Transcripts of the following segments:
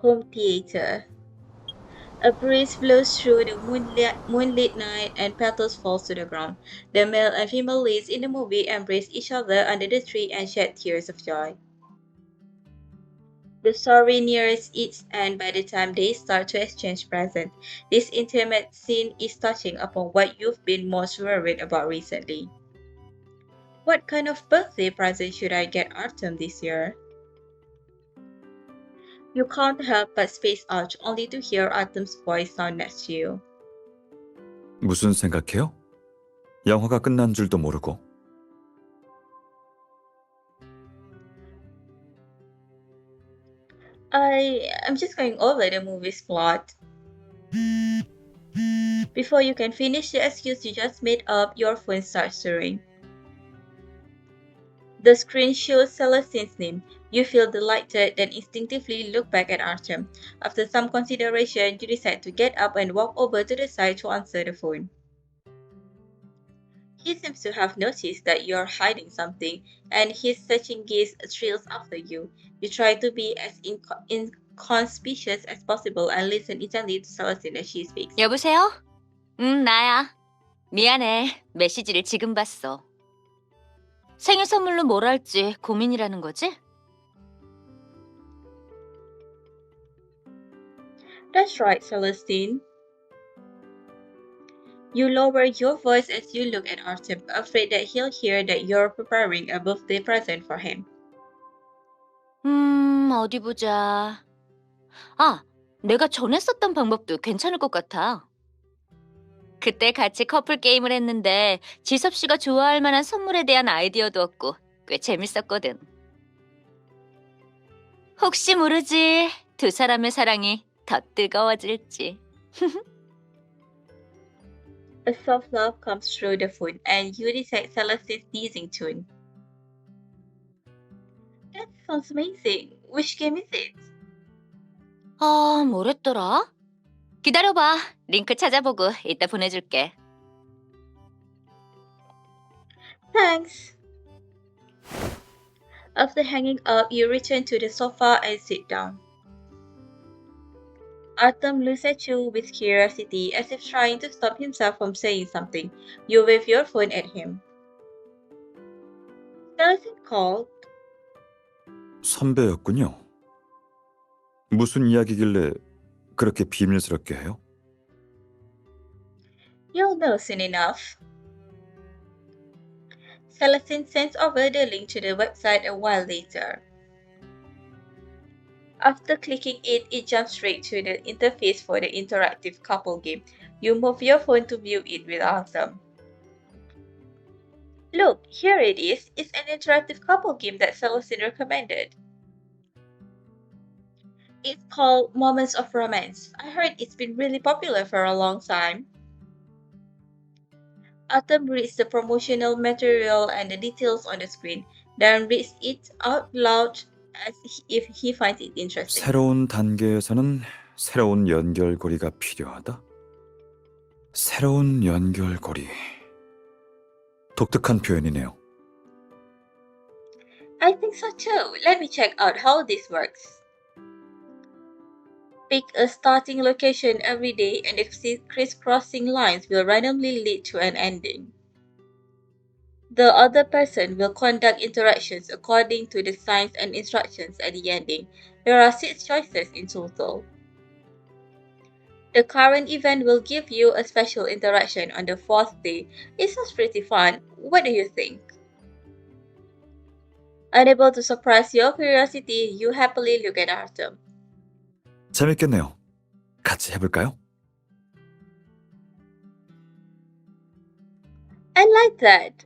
Home theater. A breeze blows through the moonlit night and petals fall to the ground. The male and female leads in the movie embrace each other under the tree and shed tears of joy. The story nears its end by the time they start to exchange presents. This intimate scene is touching upon what you've been most worried about recently. What kind of birthday present should I get Artem this year? You can't help but space out only to hear Artem's voice sound next to you. 무슨 생각해요? 영화가 끝난 줄도 모르고. I'm just going over the movie's plot. Before you can finish the excuse you just made up, your phone starts to ring. The screen shows Celestine's name. You feel delighted, then instinctively look back at Artem. After some consideration, you decide to get up and walk over to the side to answer the phone. He seems to have noticed that you're hiding something, and his searching gaze trails after you. You try to be as inconspicuous as possible and listen intently to Celestine as she speaks. 여보세요? 나야. 미안해. 메시지를 지금 봤어. 생일 선물로 뭘 할지 고민이라는 거지? That's right, Celestine. You lower your voice as you look at Artem, afraid that he'll hear that you're preparing a birthday present for him. 어디 보자. 아, 내가 전에 썼던 방법도 괜찮을 것 같아. 그때 같이 커플 게임을 했는데 지섭 씨가 좋아할 만한 선물에 대한 아이디어도 얻고 꽤 재밌었거든. 혹시 모르지, 두 사람의 사랑이 더 뜨거워질지. A soft laugh comes through the phone, and you detect Celestine's teasing tune. That sounds amazing. Which game is it? 뭐랬더라? 기다려봐. 링크 찾아보고 이따 보내줄게. Thanks. After hanging up, you return to the sofa and sit down. Artem looks at you with curiosity, as if trying to stop himself from saying something. You wave your phone at him. Celestine called. 선배였군요. 무슨 이야기길래 그렇게 비밀스럽게 해요? You'll know soon enough. Celestine sends over the link to the website a while later. After clicking it, it jumps straight to the interface for the interactive couple game. You move your phone to view it with Artem. Look, here it is. It's an interactive couple game that Celestine recommended. It's called Moments of Romance. I heard it's been really popular for a long time. Artem reads the promotional material and the details on the screen, then reads it out loud as if he finds it interesting. 새로운 단계에서는 새로운 연결고리가 필요하다. 새로운 연결고리. 독특한 표현이네요. I think so too. Let me check out how this works. Pick a starting location every day and the crisscrossing lines will randomly lead to an ending. The other person will conduct interactions according to the signs and instructions at the ending. There are 6 choices in total. The current event will give you a special interaction on the 4th day. It sounds pretty fun. What do you think? Unable to suppress your curiosity, you happily look at Artem. 재밌겠네요. 같이 해볼까요? I like that.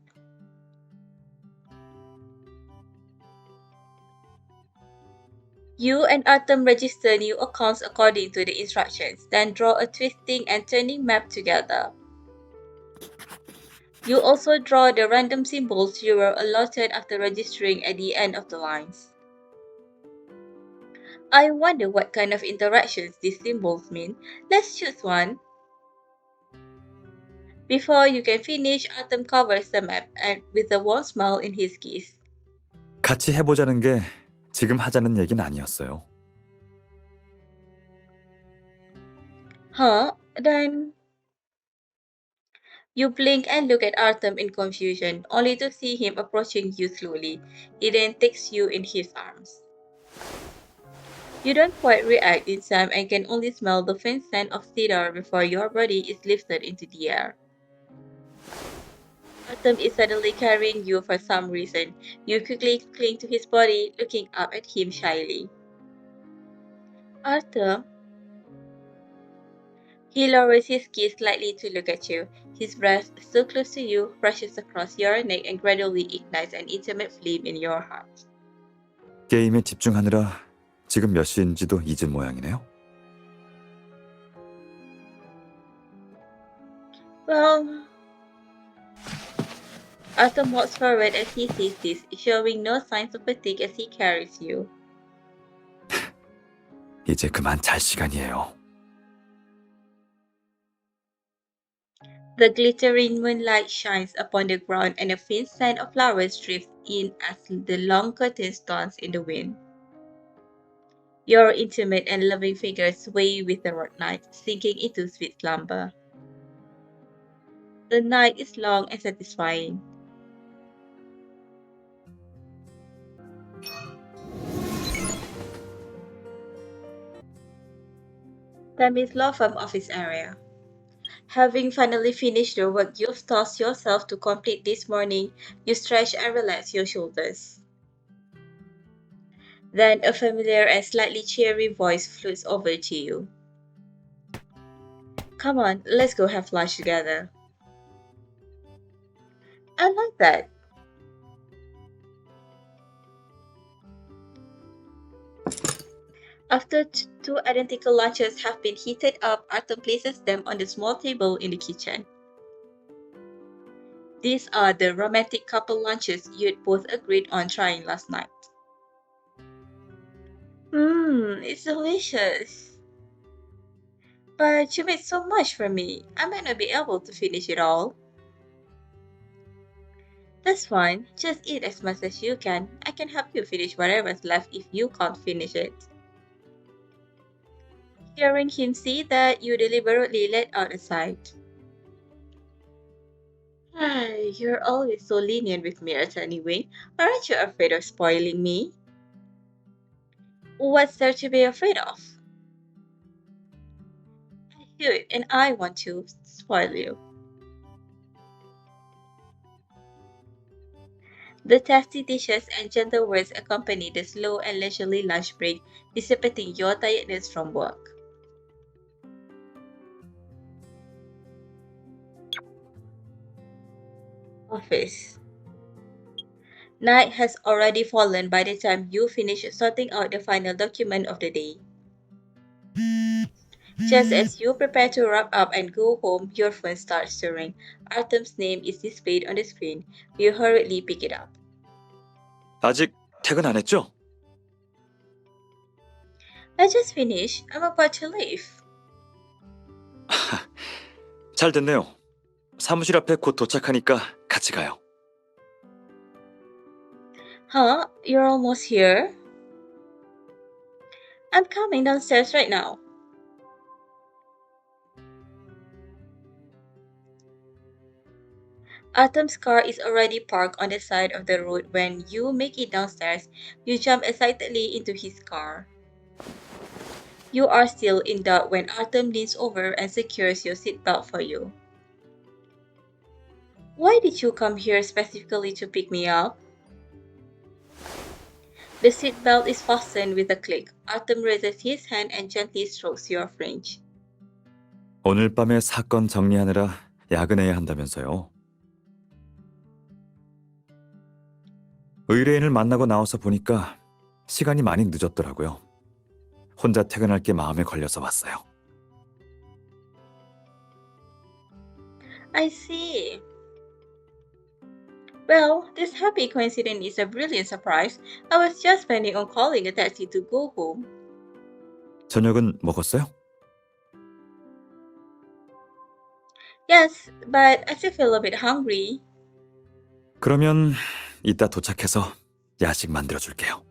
You and Artem register new accounts according to the instructions, then draw a twisting and turning map together. You also draw the random symbols you were allotted after registering at the end of the lines. I wonder what kind of interactions these symbols mean. Let's choose one. Before you can finish, Artem covers the map and with a warm smile in his gaze. 같이 해보자는 게 지금 하자는 얘기는 아니었어요. Huh? Then you blink and look at Artem in confusion, only to see him approaching you slowly. He then takes you in his arms. You don't quite react in time and can only smell the faint scent of cedar before your body is lifted into the air. Artem is suddenly carrying you for some reason. You quickly cling to his body, looking up at him shyly. Artem, he lowers his gaze slightly to look at you. His breath, so close to you, brushes across your neck and gradually ignites an intimate flame in your heart. 게임에 집중하느라 지금 몇 시인지도 잊은 모양이네요. Well, Artem walks forward as he says this, showing no signs of fatigue as he carries you. 이제 그만 잘 시간이에요. The glittering moonlight shines upon the ground and a faint scent of flowers drifts in as the long curtains dance in the wind. Your intimate and loving fingers sway with the night, sinking into sweet slumber. The night is long and satisfying. Tammy's law firm office area. Having finally finished the work you've tasked yourself to complete this morning, you stretch and relax your shoulders. Then a familiar and slightly cheery voice floats over to you. Come on, let's go have lunch together. I like that. After two identical lunches have been heated up, Artem places them on the small table in the kitchen. These are the romantic couple lunches you'd both agreed on trying last night. It's delicious. But you made so much for me. I might not be able to finish it all. That's fine. Just eat as much as you can. I can help you finish whatever's left if you can't finish it. Hearing him say that, you deliberately let out a sigh. You're always so lenient with me anyway. Aren't you afraid of spoiling me? What's there to be afraid of? I should, and I want to spoil you. The tasty dishes and gentle words accompany the slow and leisurely lunch break, dissipating your tiredness from work. Office. Night has already fallen by the time you finish sorting out the final document of the day. Just as you prepare to wrap up and go home, your phone starts stirring. Artem's name is displayed on the screen. You hurriedly pick it up. 아직 퇴근 안 했죠? I just finished. I'm about to leave. 잘 됐네요. 사무실 앞에 곧 도착하니까 같이 가요. Huh? You're almost here? I'm coming downstairs right now. Artem's car is already parked on the side of the road. When you make it downstairs, you jump excitedly into his car. You are still in doubt when Artem leans over and secures your seatbelt for you. Why did you come here specifically to pick me up? The seatbelt is fastened with a click. Artem raises his hand and gently strokes your fringe. 오늘 밤에 사건 정리하느라 야근해야 한다면서요. 의뢰인을 만나고 나와서 보니까 시간이 많이 늦었더라고요. 혼자 퇴근할 게 마음에 걸려서 왔어요. I see. Well, this happy coincidence is a brilliant surprise. I was just planning on calling a taxi to go home. 저녁은 먹었어요? Yes, but I still feel a bit hungry. 그러면 이따 도착해서 야식 만들어줄게요.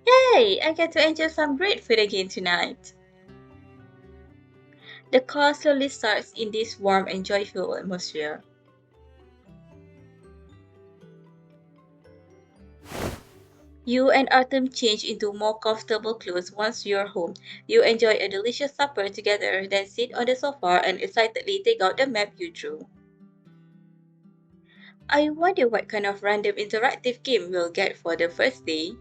Hey, I get to enjoy some great food again tonight. The car slowly starts in this warm and joyful atmosphere. You and Artem change into more comfortable clothes once you're home. You enjoy a delicious supper together, then sit on the sofa and excitedly take out the map you drew. I wonder what kind of random interactive game we'll get for the first day.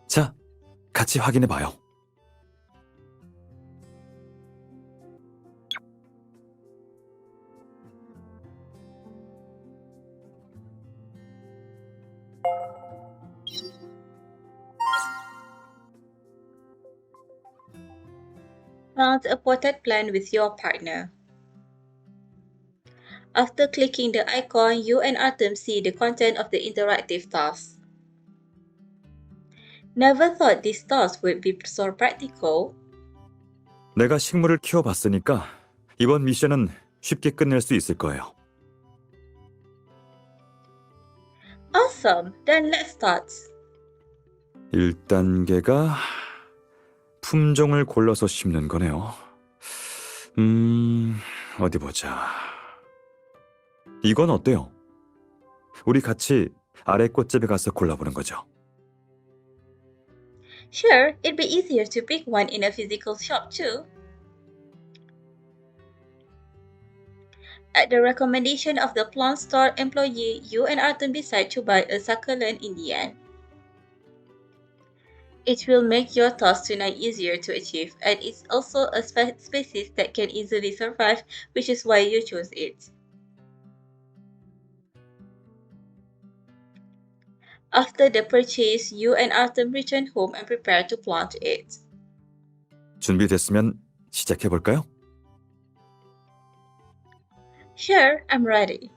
자, 같이 확인해 봐요. Plant a potted plant with your partner. After clicking the icon, you and Artem see the content of the interactive task. Never thought these tasks would be so practical. 내가 식물을 키워봤으니까 이번 미션은 쉽게 끝낼 수 있을 거예요. Awesome! Then let's start. 1단계가 품종을 골라서 심는 거네요. 어디 보자. 이건 어때요? 우리 같이 아래 꽃집에 가서 골라보는 거죠. Sure, it'd be easier to pick one in a physical shop too. At the recommendation of the plant store employee, you and Artem decide to buy a succulent in the end. It will make your task tonight easier to achieve, and it's also a species that can easily survive, which is why you chose it. After the purchase, you and Artem return home and prepare to plant it. 준비됐으면 시작해볼까요? Sure, I'm ready.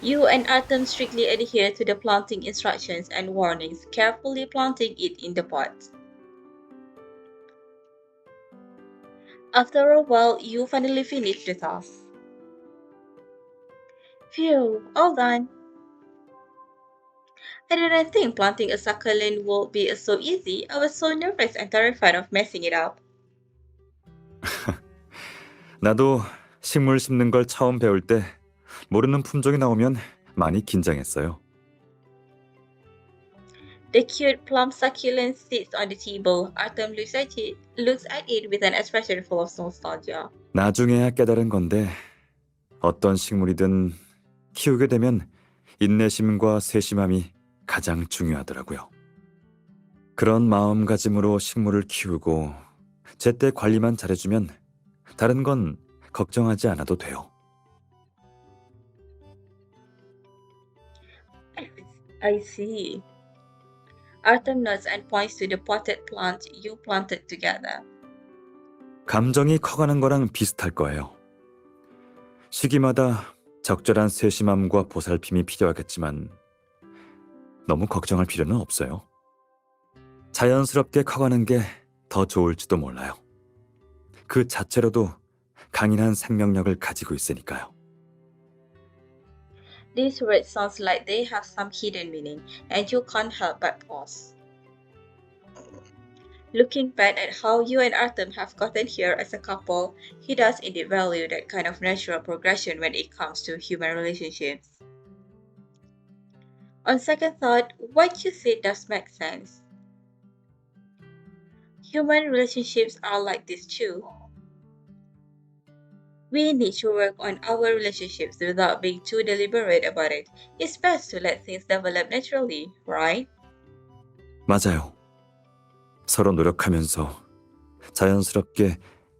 You and Artem strictly adhere to the planting instructions and warnings, carefully planting it in the pot. After a while, you finally finish the task. Phew, all done. I didn't think planting a succulent would be so easy. I was so nervous and terrified of messing it up. 나도 식물 심는 걸 처음 배울 때 모르는 품종이 나오면 많이 긴장했어요. The cute plum succulent sits on the table. Artem looks at it with an expression full of nostalgia. 나중에야 깨달은 건데 어떤 식물이든 키우게 되면 인내심과 세심함이 가장 중요하더라고요. 그런 마음가짐으로 식물을 키우고 제때 관리만 잘해주면 다른 건 걱정하지 않아도 돼요. I see. Artem nods and points to the potted plant you planted together. 감정이 커가는 거랑 비슷할 거예요. 시기마다 적절한 세심함과 보살핌이 필요하겠지만 너무 걱정할 필요는 없어요. 자연스럽게 커가는 게 더 좋을지도 몰라요. 그 자체로도 강인한 생명력을 가지고 있으니까요. These words sound like they have some hidden meaning, and you can't help but pause. Looking back at how you and Artem have gotten here as a couple, he does indeed value that kind of natural progression when it comes to human relationships. On second thought, what you said does make sense. Human relationships are like this too. We need to work on our relationships without being too deliberate about it. It's best to let things develop naturally, right? 맞아요. 서로 노력하면서 자연스럽게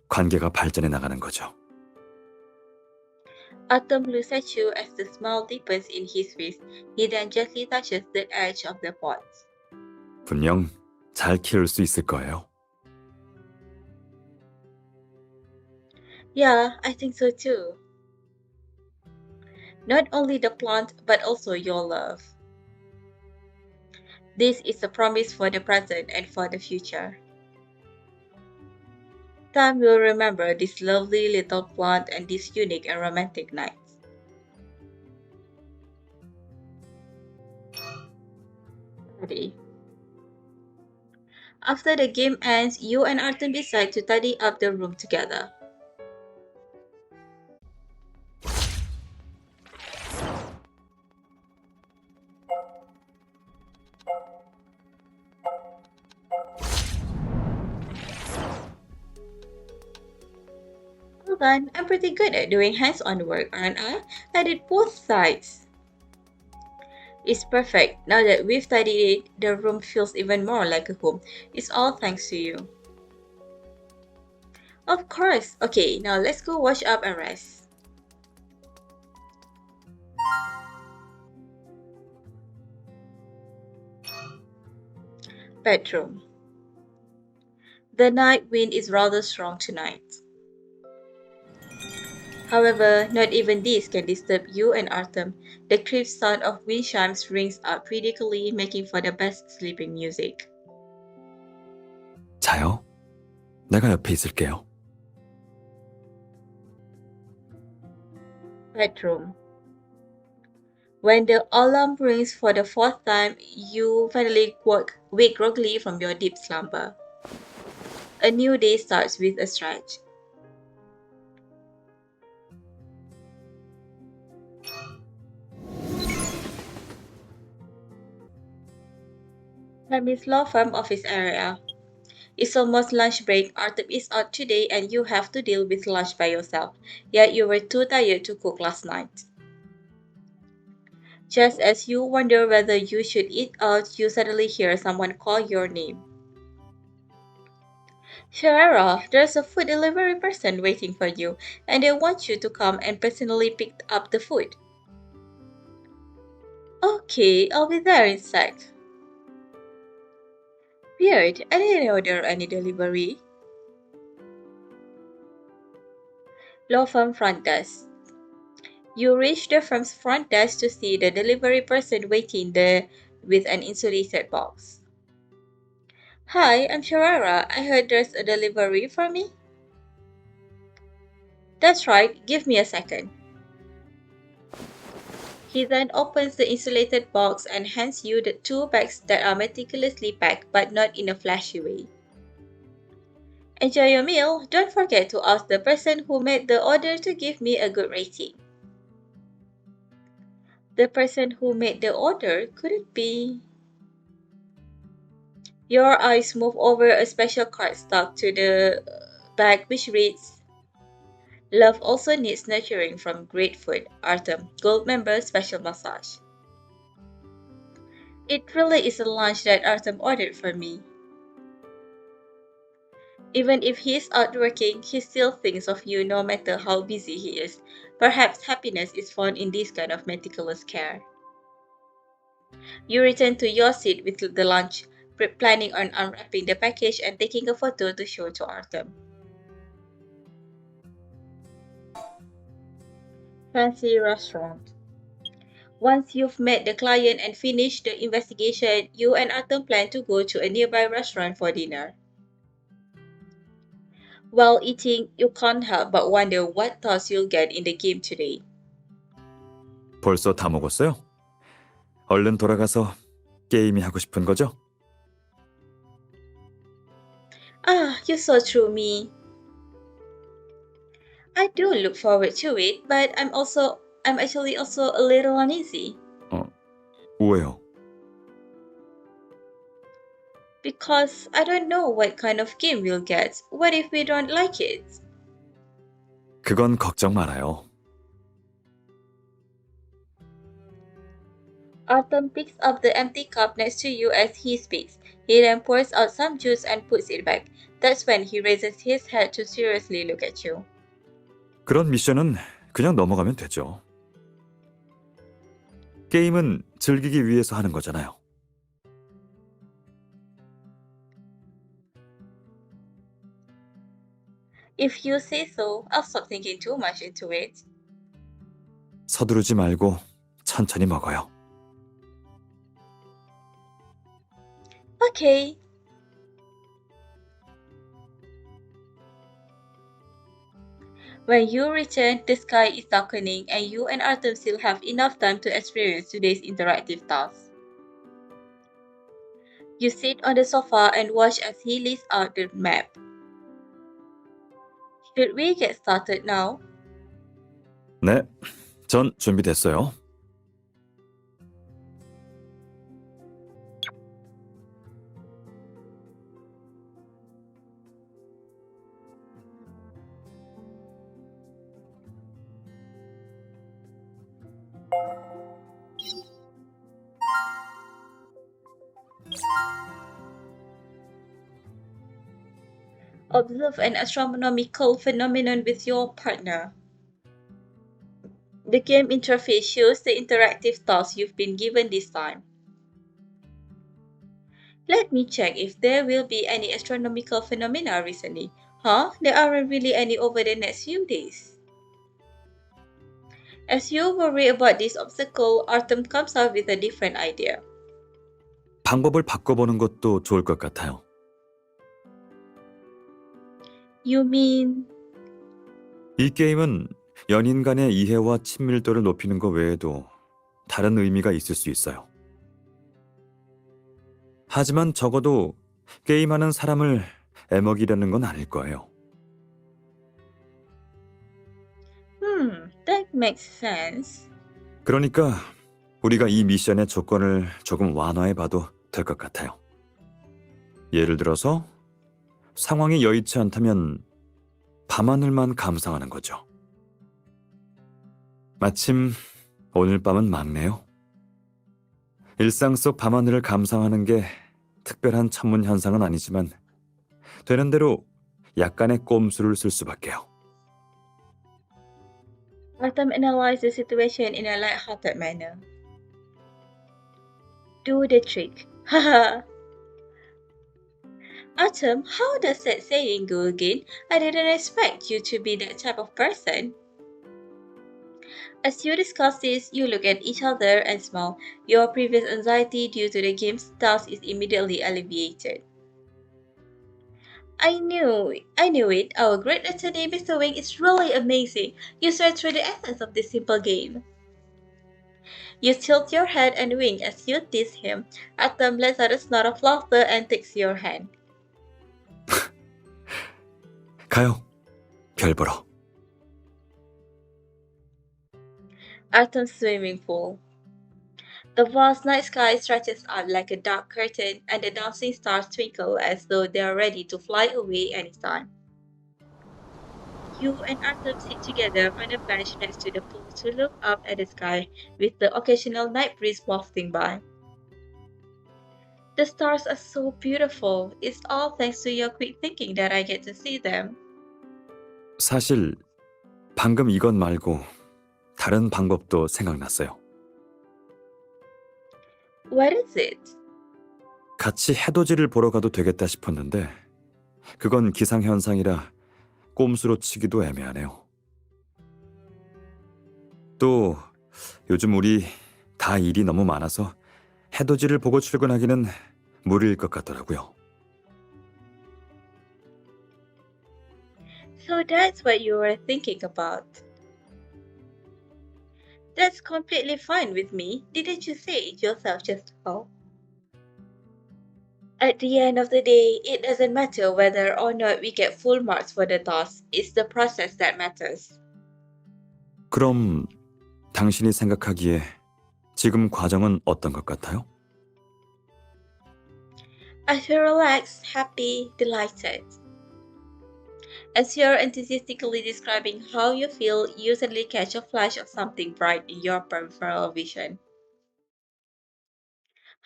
관계가 발전해 나가는 거죠. Artem looks at you as the smile deepens in his face. He then gently touches the edge of the pot. 분명 잘 키울 수 있을 거예요. Yeah, I think so too. Not only the plant, but also your love. This is a promise for the present and for the future. Time will remember this lovely little plant and these unique and romantic nights. Ready. After the game ends, you and Artem decide to tidy up the room together. Well done, I'm pretty good at doing hands-on work, aren't I? I did both sides. It's perfect. Now that we've tidied it, the room feels even more like a home. It's all thanks to you. Of course. Okay, now let's go wash up and rest. Bedroom. The night wind is rather strong tonight. However, not even this can disturb you and Artem. The crisp sound of wind chimes rings out ridiculously, making for the best sleeping music. 자요. 내가 옆에 있을게요. Bedroom. When the alarm rings for the fourth time, you finally wake groggily from your deep slumber. A new day starts with a stretch. Hermes Law Firm office area. It's almost lunch break. Artem is out today and you have to deal with lunch by yourself. Yet you were too tired to cook last night. Just as you wonder whether you should eat out, you suddenly hear someone call your name. Sharara, there's a food delivery person waiting for you, and they want you to come and personally pick up the food. Okay, I'll be there in sec. Weird, I didn't order any delivery. Law firm front desk. You reach the firm's front desk to see the delivery person waiting there with an insulated box. Hi, I'm Sharara. I heard there's a delivery for me. That's right, give me a second. He then opens the insulated box and hands you the two bags that are meticulously packed but not in a flashy way. Enjoy your meal. Don't forget to ask the person who made the order to give me a good rating. The person who made the order couldn't be. Your eyes move over a special card stuck to the bag which reads, Love also needs nurturing from great food. Artem, Gold Member Special Massage. It really is a lunch that Artem ordered for me. Even if he's out working, he still thinks of you no matter how busy he is. Perhaps happiness is found in this kind of meticulous care. You return to your seat with the lunch, planning on unwrapping the package and taking a photo to show to Artem. Fancy restaurant. Once you've met the client and finished the investigation, you and Artem plan to go to a nearby restaurant for dinner. While eating, you can't help but wonder what thoughts you'll get in the game today. 벌써 다 먹었어요? 얼른 돌아가서 게임이 하고 싶은 거죠? Ah, you saw through me. I do look forward to it, but I'm actually also a little uneasy. 왜요? Because I don't know what kind of game we'll get. What if we don't like it? 그건 걱정 말아요. Artem picks up the empty cup next to you as he speaks. He then pours out some juice and puts it back. That's when he raises his head to seriously look at you. 그런 미션은 그냥 넘어가면 되죠. 게임은 즐기기 위해서 하는 거잖아요. If you say so, I'll stop thinking too much into it. 서두르지 말고 천천히 먹어요. Okay. When you return, the sky is darkening and you and Artem still have enough time to experience today's interactive task. You sit on the sofa and watch as he lists out the map. Should we get started now? 네, 전 준비됐어요. Observe an astronomical phenomenon with your partner. The game interface shows the interactive task you've been given this time. Let me check if there will be any astronomical phenomena recently. Huh? There aren't really any over the next few days. As you worry about this obstacle, Artem comes up with a different idea. 방법을 바꿔보는 것도 좋을 것 같아요. You mean... 이 게임은 연인 간의 이해와 친밀도를 높이는 것 외에도 다른 의미가 있을 수 있어요. 하지만 적어도 게임하는 사람을 애먹이려는 건 아닐 거예요. That makes sense. 그러니까 우리가 이 미션의 조건을 조금 완화해봐도 될 것 같아요. 예를 들어서 상황이 여의치 않다면 밤하늘만 감상하는 거죠. 마침 오늘 밤은 막네요. 일상 속 밤하늘을 감상하는 게 특별한 천문 현상은 아니지만 되는 대로 약간의 꼼수를 쓸 수밖에요. Artem analyzed the situation in a light-hearted manner. Do the trick. Haha. Artem, how does that saying go again? I didn't expect you to be that type of person. As you discuss this, you look at each other and smile. Your previous anxiety due to the game's task is immediately alleviated. I knew it. Our great attorney, Mr. Wing, is really amazing. You search through the essence of this simple game. You tilt your head and wink as you tease him. Artem lets out a snort of laughter and takes your hand. 가요. 별 보러. Artem's swimming pool. The vast night sky stretches out like a dark curtain, and the dancing stars twinkle as though they are ready to fly away anytime. You and Artem sit together on a bench next to the pool to look up at the sky, with the occasional night breeze wafting by. The stars are so beautiful. It's all thanks to your quick thinking that I get to see them. 사실 방금 이것 말고 다른 방법도 생각났어요. What is it? 같이 해돋이를 보러 가도 되겠다 싶었는데 그건 기상현상이라 꼼수로 치기도 애매하네요. 또 요즘 우리 다 일이 너무 많아서 해돋이를 보고 출근하기는 무리일 것 같더라고요. So that's what you were thinking about. That's completely fine with me. Didn't you say it yourself just now? At the end of the day, it doesn't matter whether or not we get full marks for the task. It's the process that matters. 그럼 당신이 생각하기에 지금 과정은 어떤 것 같아요? I feel relaxed, happy, delighted. As you're enthusiastically describing how you feel, you suddenly catch a flash of something bright in your peripheral vision.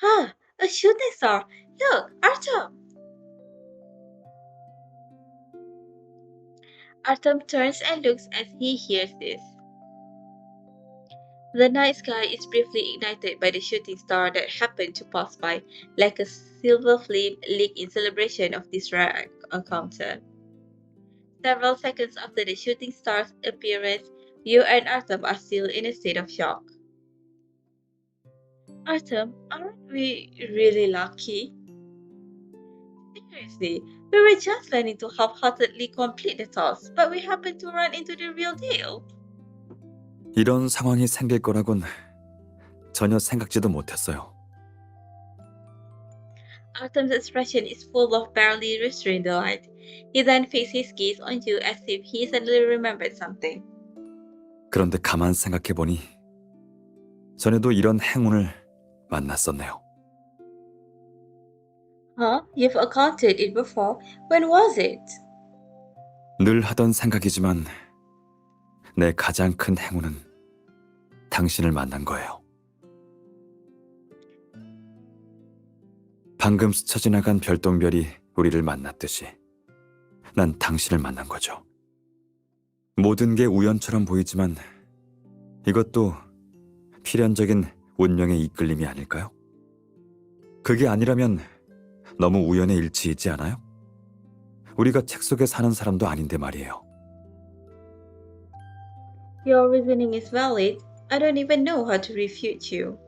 Ah, a shooting star! Look, Artem! Artem turns and looks as he hears this. The night sky is briefly ignited by the shooting star that happened to pass by, like a silver flame lit in celebration of this rare encounter. Several seconds after the shooting star's appearance, you and Artem are still in a state of shock. Artem, aren't we really lucky? Seriously, we were just planning to half-heartedly complete the task, but we happened to run into the real deal. 이런 상황이 생길 거라곤 전혀 생각지도 못했어요. Artem's expression is full of barely restrained delight. He then fixed his gaze on you as if he suddenly remembered something. 그런데 가만 생각해보니 전에도 이런 행운을 만났었네요. Huh? You've encountered it before? When was it? 늘 하던 생각이지만 내 가장 큰 행운은 당신을 만난 거예요. 방금 스쳐 지나간 별똥별이 우리를 만났듯이 난 당신을 만난 거죠. 모든 게 우연처럼 보이지만 이것도 필연적인 운명의 이끌림이 아닐까요? 그게 아니라면 너무 우연의 일치이지 않아요? 우리가 책 속에 사는 사람도 아닌데 말이에요. Your reasoning is valid. I don't even know how to refute you.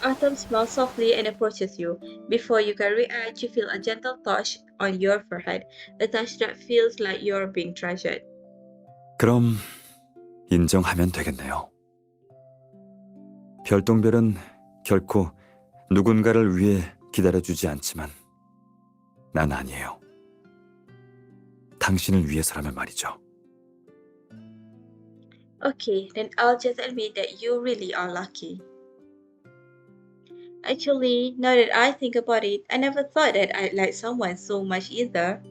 Artem smiles softly and approaches you. Before you can react, you feel a gentle touch on your forehead, a touch that feels like you're being treasured. 그럼 인정하면 되겠네요. 별똥별은 결코 누군가를 위해 기다려주지 않지만 난 아니에요. 당신을 위해서라면 말이죠. Okay, then I'll just admit that you really are lucky. Actually, now that I think about it, I never thought that I'd like someone so much either.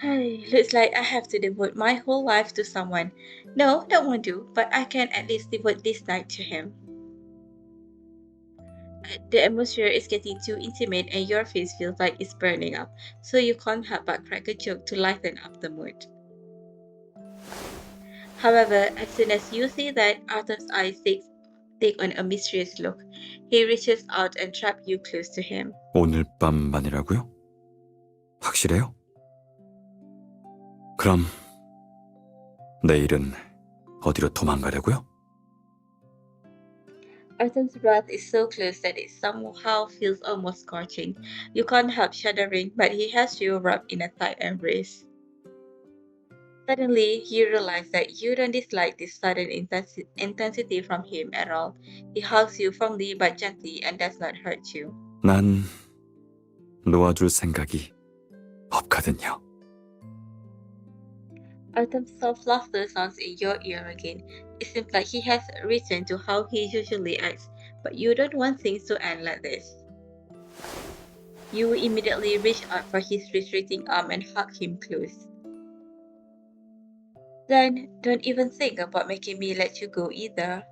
Looks like I have to devote my whole life to someone. No, that won't do, but I can at least devote this night to him. The atmosphere is getting too intimate and your face feels like it's burning up, so you can't help but crack a joke to lighten up the mood. However, as soon as you see that, Arthur's eyes take on a mysterious look. He reaches out and traps you close to him. 오늘 밤만이라고요? 확실해요? 그럼 내일은 어디로 도망가려고요? Arthur's breath is so close that it somehow feels almost scorching. You can't help shuddering, but he has you wrapped in a tight embrace. Suddenly, you realize that you don't dislike this sudden intensity from him at all. He hugs you firmly but gently and does not hurt you. 난 놓아줄 생각이 없거든요. Artem's soft laughter sounds in your ear again. It seems like he has returned to how he usually acts, but you don't want things to end like this. You immediately reach out for his retreating arm and hug him close. Then, don't even think about making me let you go either.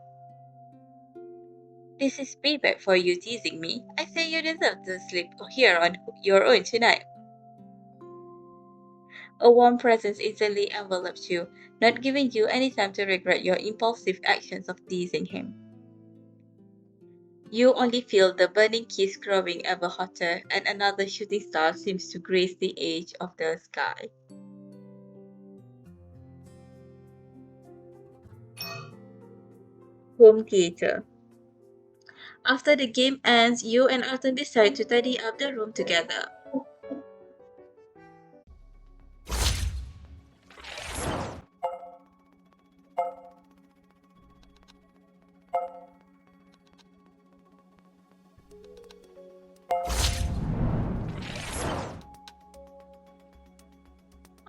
This is payback for you teasing me. I say you deserve to sleep here on your own tonight. A warm presence instantly envelops you, not giving you any time to regret your impulsive actions of teasing him. You only feel the burning kiss growing ever hotter, and another shooting star seems to grace the edge of the sky. Home theater. After the game ends, you and Artem decide to tidy up the room together.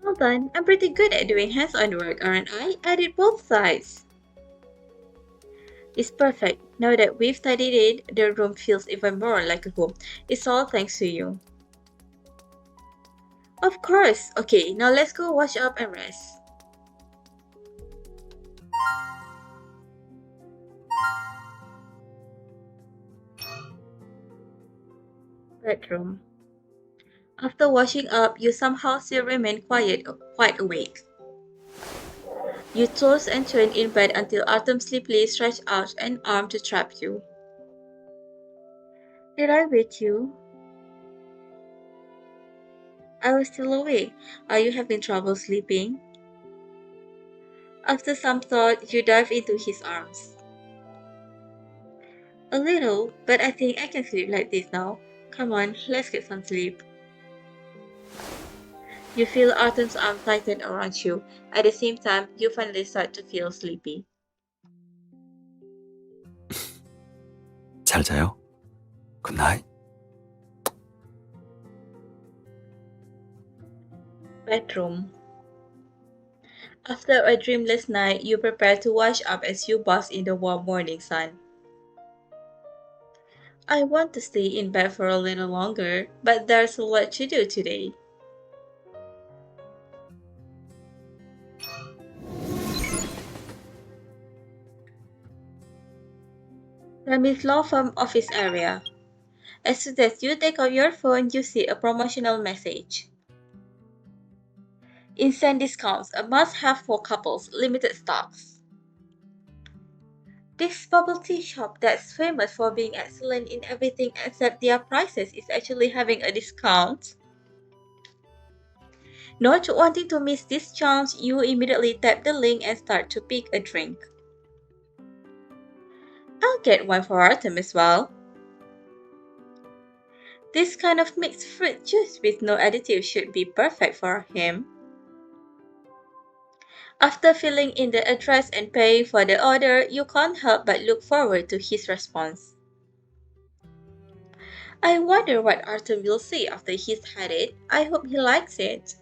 Well done. I'm pretty good at doing hands-on work, aren't I? I did both sides. It's perfect. Now that we've tidied it, the room feels even more like a home. It's all thanks to you. Of course. Okay, now let's go wash up and rest. Bedroom. After washing up, you somehow still remain quite awake. You toss and turn in bed until Artem sleepily stretched out an arm to trap you. Did I wake you? I was still awake. Are you having trouble sleeping? After some thought, you dive into his arms. A little, but I think I can sleep like this now. Come on, let's get some sleep. You feel Artem's arm tighten around you. At the same time, you finally start to feel sleepy. 잘 자요. 굿나잇. Bedroom. After a dreamless night, you prepare to wash up as you bask in the warm morning sun. I want to stay in bed for a little longer, but there's a lot to do today. Rami's law firm office area. As soon as you take out your phone, you see a promotional message. Instant discounts, a must-have for couples, limited stocks. This bubble tea shop that's famous for being excellent in everything except their prices is actually having a discount. Not wanting to miss this chance, you immediately tap the link and start to pick a drink. I'll get one for Artem as well. This kind of mixed fruit juice with no additive should be perfect for him. After filling in the address and paying for the order, you can't help but look forward to his response. I wonder what Artem will say after he's had it. I hope he likes it.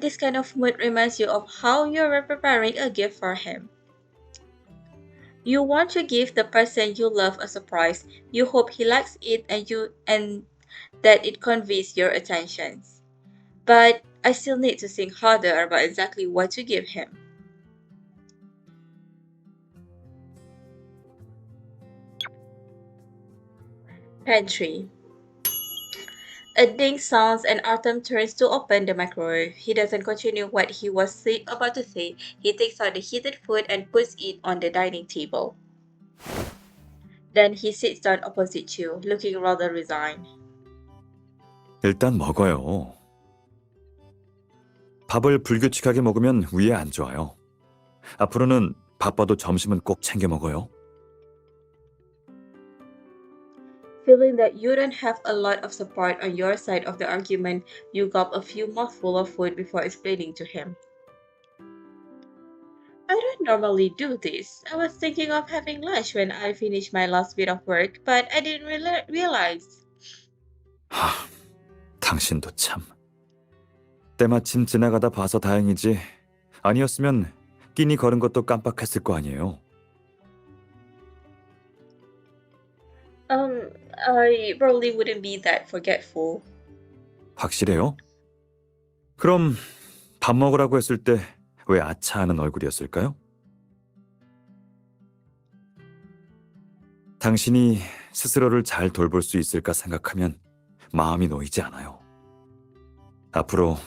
This kind of mood reminds you of how you're preparing a gift for him. You want to give the person you love a surprise. You hope he likes it and that it conveys your attentions. But I still need to think harder about exactly what to give him. Pantry. A ding sounds and Artem turns to open the microwave. He doesn't continue what he was about to say. He takes out the heated food and puts it on the dining table. Then he sits down opposite you, looking rather resigned. 일단 먹어요. 밥을 불규칙하게 먹으면 위에 안 좋아요. 앞으로는 바빠도 점심은 꼭 챙겨 먹어요. Feeling that you don't have a lot of support on your side of the argument, you gulp a few mouthfuls of food before explaining to him. I don't normally do this. I was thinking of having lunch when I finished my last bit of work, but I didn't realize. 당신도 참. 때마침 지나가다 봐서 다행이지. 아니었으면 끼니 거른 것도 깜빡했을 거 아니에요. I probably wouldn't be that forgetful. 확실해요? 그럼 밥 먹으라고 했을 때 왜 아차하는 얼굴이었을까요? 당신이 스스로를 잘 돌볼 수 있을까 생각하면 마음이 놓이지 않아요. 앞으로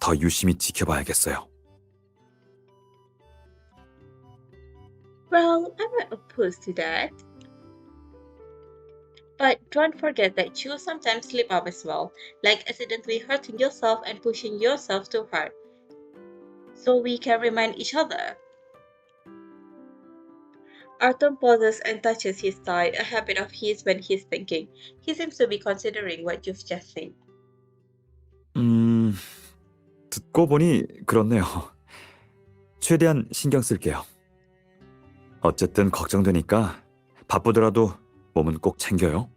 더 유심히 지켜봐야겠어요. Well, I'm not opposed to that. But don't forget that you sometimes slip up as well, like accidentally hurting yourself and pushing yourself too hard. So we can remind each other. Artem pauses and touches his thigh, a habit of his when he's thinking. He seems to be considering what you've just said. 듣고 보니 그렇네요. 최대한 신경 쓸게요. 어쨌든 걱정되니까 바쁘더라도 몸은 꼭 챙겨요.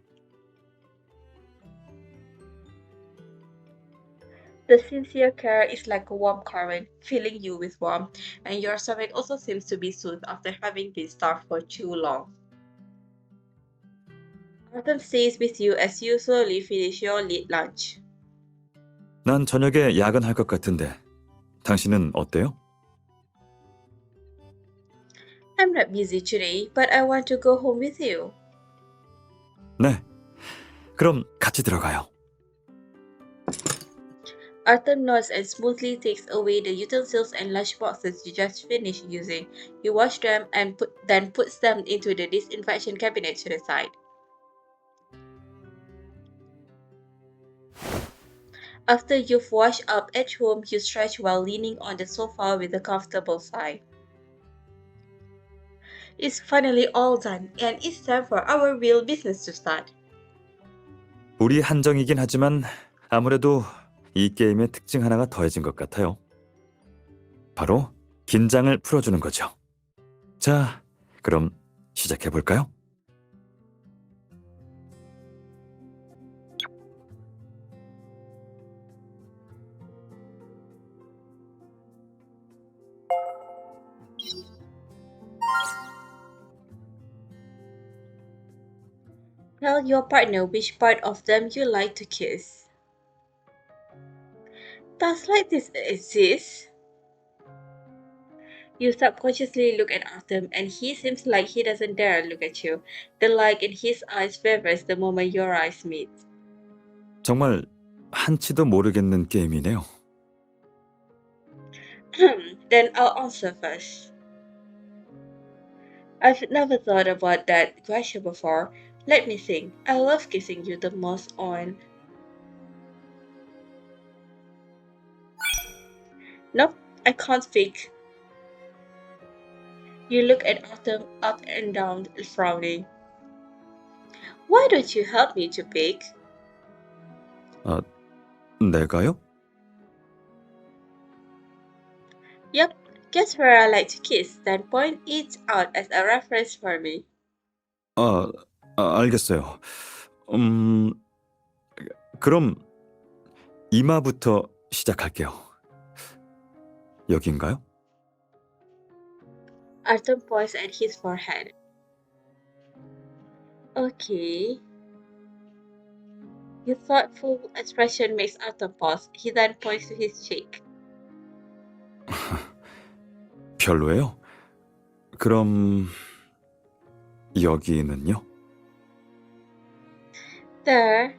The sincere care is like a warm current, filling you with warmth, and your stomach also seems to be soothed after having been starved for too long. Artem stays with you as you slowly finish your late lunch. 난 저녁에 야근할 것 같은데 당신은 어때요? I'm not busy today, but I want to go home with you. 네, 그럼 같이 들어가요. Artem nods and smoothly takes away the utensils and lunchboxes you just finished using. You wash them and then puts them into the disinfection cabinet to the side. After you've washed up at home, you stretch while leaning on the sofa with a comfortable sigh. It's finally all done, and it's time for our real business to start. 우리 한정이긴 하지만 아무래도 이 게임의 특징 하나가 더해진 것 같아요. 바로 긴장을 풀어주는 거죠. 자, 그럼 시작해 볼까요? Tell your partner which part of them you like to kiss. Does like this exist? You subconsciously look at Artem and he seems like he doesn't dare look at you. The light in his eyes wavers the moment your eyes meet. 정말 한치도 모르겠는 게임이네요. Then I'll answer first. I've never thought about that question before. Let me think. I love kissing you the most on. Nope, I can't speak. You look at Artem up and down, frowning. Why don't you help me to pick? 아, 내가요? Yep, guess where I like to kiss, then point it out as a reference for me. 아, 알겠어요. 그럼 이마부터 시작할게요. 여긴가요? Artem points at his forehead. Okay. His thoughtful expression makes Artem pause. He then points to his cheek. 별로예요? 그럼 여기는요? There.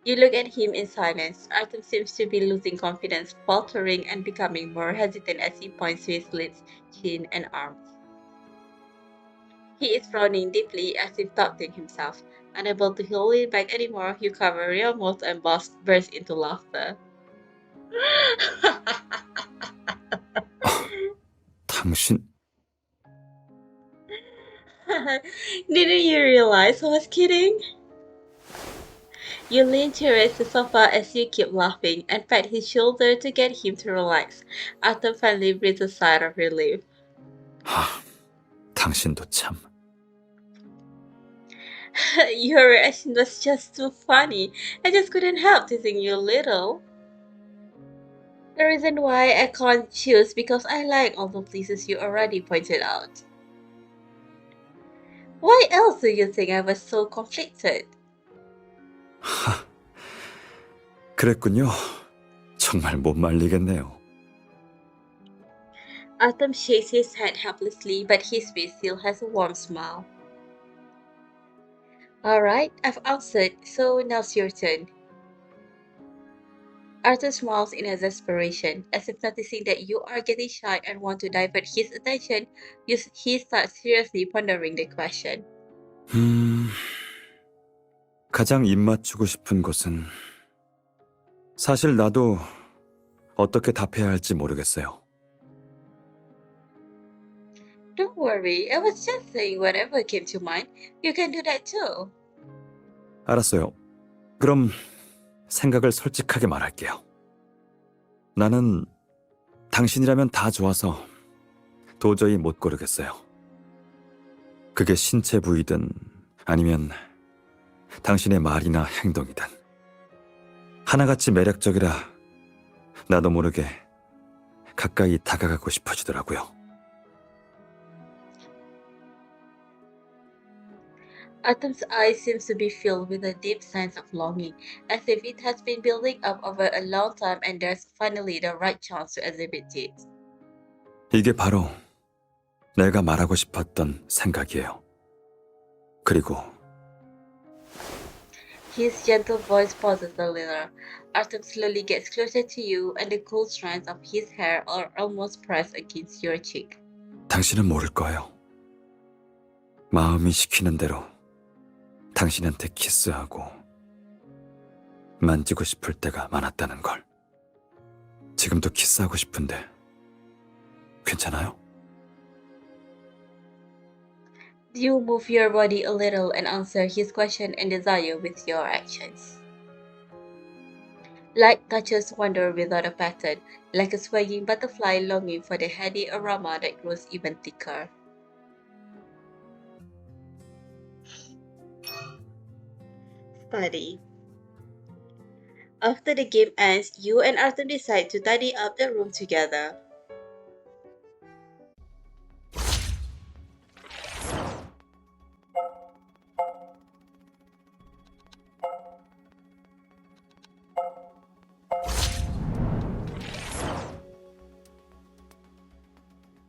You look at him in silence. Artem seems to be losing confidence, faltering, and becoming more hesitant as he points to his lips, chin, and arms. He is frowning deeply as if doubting himself. Unable to hold it back anymore, you cover your mouth and burst into laughter. 당신 Didn't you realize I was kidding? You lean towards the sofa as you keep laughing and pat his shoulder to get him to relax. Artem finally breathes a sigh of relief. 당신도 참. Your reaction was just too funny. I just couldn't help teasing you a little. The reason why I can't choose because I like all the places you already pointed out. Why else do you think I was so conflicted? 그랬군요. 정말 못 말리겠네요. Artem shakes his head helplessly, but his face still has a warm smile. Alright, I've answered, so now's your turn. Arthur smiles in exasperation, as if noticing that you are getting shy and want to divert his attention. He starts seriously pondering the question. 가장 입맞추고 싶은 곳은 사실 나도 어떻게 답해야 할지 모르겠어요. Don't worry, I was just saying whatever came to mind. You can do that too. 알았어요. 그럼 생각을 솔직하게 말할게요. 나는 당신이라면 다 좋아서 도저히 못 고르겠어요. 그게 신체 부위든 아니면 당신의 말이나 행동이든 하나같이 매력적이라 나도 모르게 가까이 다가가고 싶어지더라고요. Autumn's eyes seems to be filled with a deep sense of longing, as if it has been building up over a long time and there's finally the right chance to exhibit it. 이게 바로 내가 말하고 싶었던 생각이에요. 그리고 His gentle voice pauses a little. Artem slowly gets closer to you, and the cool strands of his hair are almost pressed against your cheek. 당신은 모를 거예요. 마음이 시키는 대로 당신한테 키스하고 만지고 싶을 때가 많았다는 걸. 지금도 키스하고 싶은데 괜찮아요? You move your body a little and answer his question and desire with your actions. Light touches wander without a pattern, like a swaying butterfly longing for the heady aroma that grows even thicker. party. After the game ends, you and Artem decide to tidy up the room together.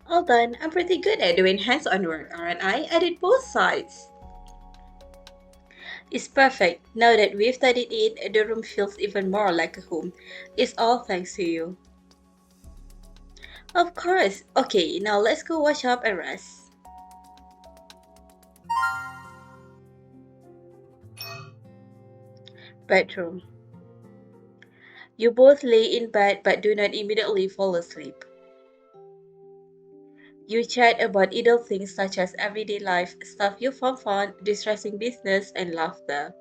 All done. I'm pretty good at doing hands-on work, aren't I? I did both sides. It's perfect. Now that we've tidied it, the room feels even more like a home. It's all thanks to you. Of course. Okay, now let's go wash up and rest. Bedroom. You both lay in bed but do not immediately fall asleep. You chat about idle things such as everyday life, stuff you found fun, distressing business, and laughter.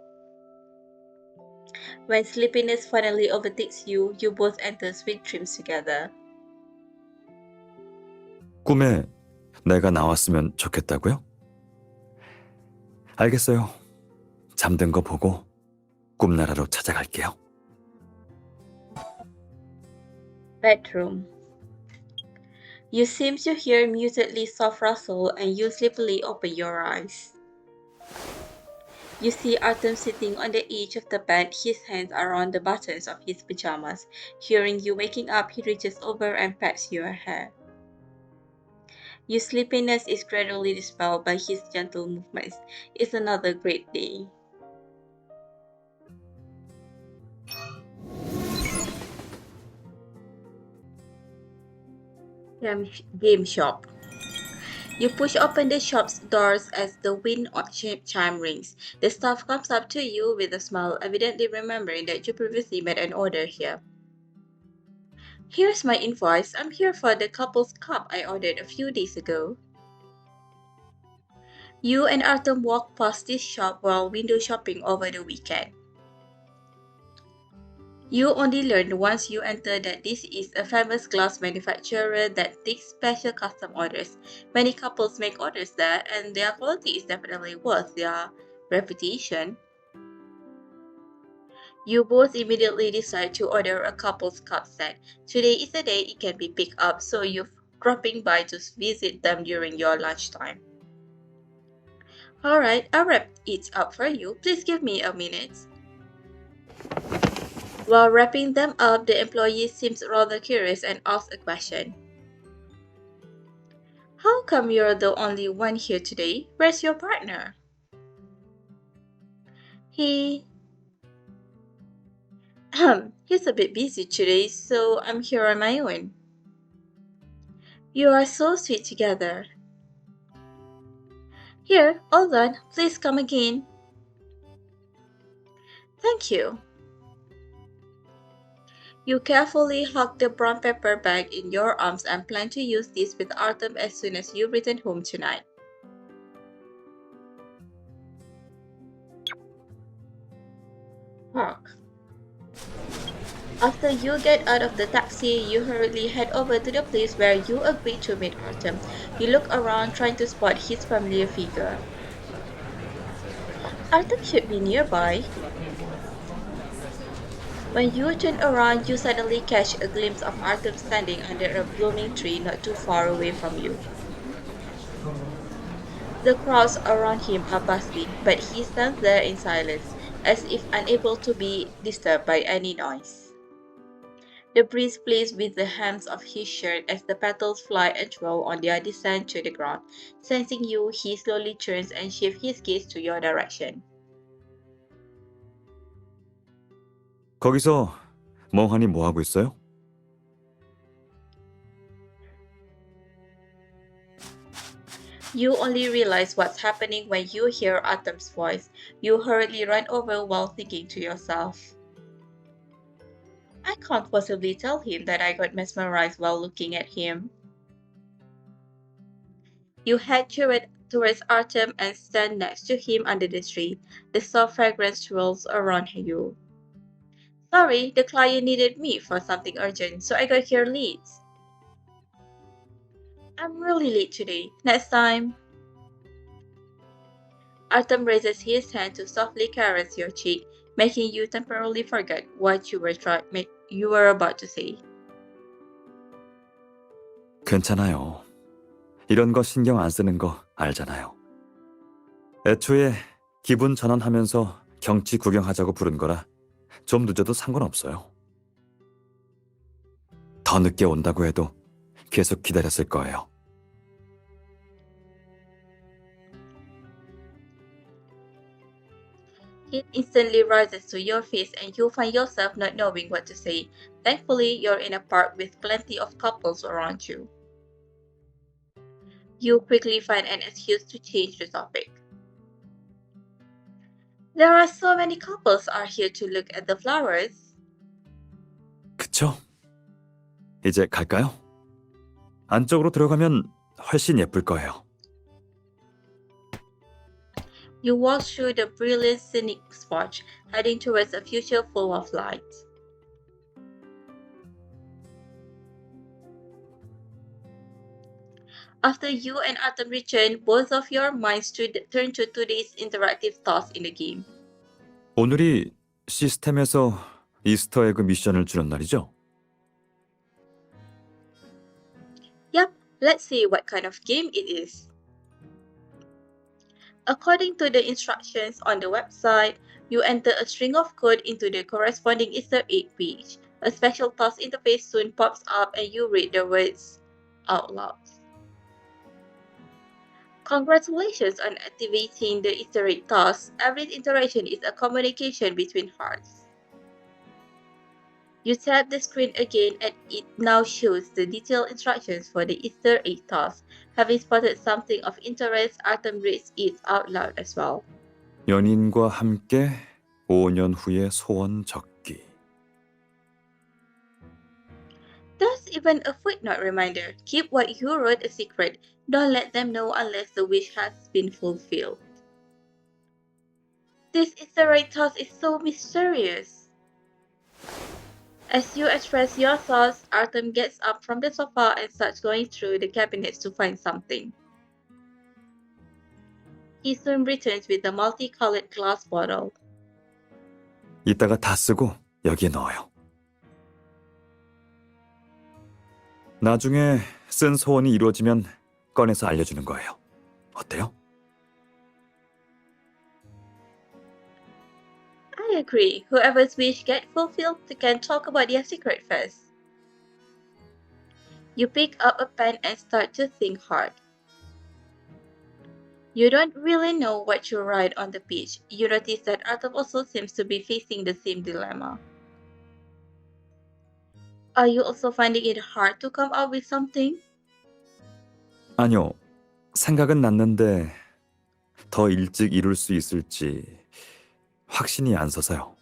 When sleepiness finally overtakes you, you both enter sweet dreams together. 꿈에 내가 나왔으면 좋겠다고요? 알겠어요. 잠든 거 보고 꿈나라로 찾아갈게요. Bedroom. You seem to hear mutedly soft rustle and you sleepily open your eyes. You see Artem sitting on the edge of the bed, his hands around the buttons of his pajamas. Hearing you waking up, he reaches over and pats your hair. Your sleepiness is gradually dispelled by his gentle movements. It's another great day. Game shop. You push open the shop's doors as the wind chime rings. The staff comes up to you with a smile, evidently remembering that you previously made an order here. Here's my invoice. I'm here for the couple's cup I ordered a few days ago. You and Artem walk past this shop while window shopping over the weekend. You only learn once you enter that this is a famous glass manufacturer that takes special custom orders. Many couples make orders there, and their quality is definitely worth their reputation. You both immediately decide to order a couple's cup set. Today is the day it can be picked up, so you're dropping by to visit them during your lunchtime. Alright, I'll wrap it up for you. Please give me a minute. While wrapping them up, the employee seems rather curious and asks a question. How come you're the only one here today? Where's your partner? He's a bit busy today, so I'm here on my own. You are so sweet together. Here, all done. Please come again. Thank you. You carefully hug the brown paper bag in your arms and plan to use this with Artem as soon as you return home tonight. Park. After you get out of the taxi, you hurriedly head over to the place where you agreed to meet Artem. You look around trying to spot his familiar figure. Artem should be nearby. When you turn around, you suddenly catch a glimpse of Artem standing under a blooming tree not too far away from you. The crowds around him are bustling, but he stands there in silence, as if unable to be disturbed by any noise. The breeze plays with the hems of his shirt as the petals fly and roll on their descent to the ground. Sensing you, he slowly turns and shifts his gaze to your direction. 거기서 멍하니 뭐 하고 있어요? You only realize what's happening when you hear Atom's voice. You hurriedly run over while thinking to yourself, I can't possibly tell him that I got mesmerized while looking at him. You head towards Artem and stand next to him under the tree. The soft fragrance swirls around you. Sorry, the client needed me for something urgent, so I got here late. I'm really late today. Next time. Artem raises his hand to softly caress your cheek. making you temporarily forget what you were about to say. 괜찮아요. 이런 거 신경 안 쓰는 거 알잖아요. 애초에 기분 전환하면서 경치 구경하자고 부른 거라 좀 늦어도 상관없어요. 더 늦게 온다고 해도 계속 기다렸을 거예요. Heat instantly rises to your face and you find yourself not knowing what to say. Thankfully, you're in a park with plenty of couples around you. You quickly find an excuse to change the topic. There are so many couples are here to look at the flowers. 그쵸? 이제 갈까요? 안쪽으로 들어가면 훨씬 예쁠 거예요. You walk through the brilliant scenic spot, heading towards a future full of light. After you and Artem return, both of your minds turn to today's interactive task in the game. 오늘이 시스템에서 이스터 에그 미션을 주는 날이죠? Yep, let's see what kind of game it is. According to the instructions on the website, you enter a string of code into the corresponding Easter egg page. A special task interface soon pops up and you read the words out loud. Congratulations on activating the Easter egg task. Every interaction is a communication between hearts. You tap the screen again and it now shows the detailed instructions for the Easter egg task. Having spotted something of interest, Artem reads it out loud as well. 연인과 함께 5년 후에 소원 적기. There's even a footnote reminder. Keep what you wrote a secret. Don't let them know unless the wish has been fulfilled. This Easter egg task is so mysterious. As you express your thoughts, Artem gets up from the sofa and starts going through the cabinets to find something. He soon returns with a multicolored glass bottle. 이따가 다 쓰고 여기에 넣어요. 나중에 쓴 소원이 이루어지면 꺼내서 알려주는 거예요. 어때요? I agree. Whoever's wish gets fulfilled can talk about their secret first. You pick up a pen and start to think hard. You don't really know what to write on the page. You notice that Artem also seems to be facing the same dilemma. Are you also finding it hard to come up with something? 아니요. 생각은 났는데 더 일찍 이룰 수 있을지 확신이 안 서서요.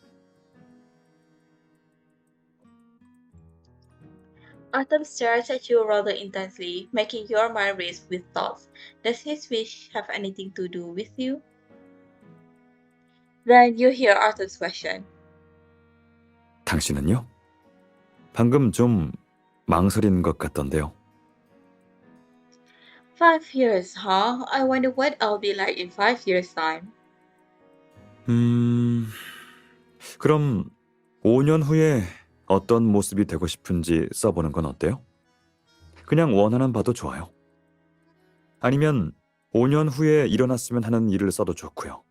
Artem stares at you rather intensely, making your mind race with thoughts. Does his wish have anything to do with you? Then you hear Artem's question. 당신은요? 방금 좀 망설이는 것 같던데요. 5 years, huh? I wonder what I'll be like in 5 years' time. 그럼 5년 후에 어떤 모습이 되고 싶은지 써보는 건 어때요? 그냥 원하는 바도 좋아요. 아니면 5년 후에 일어났으면 하는 일을 써도 좋고요.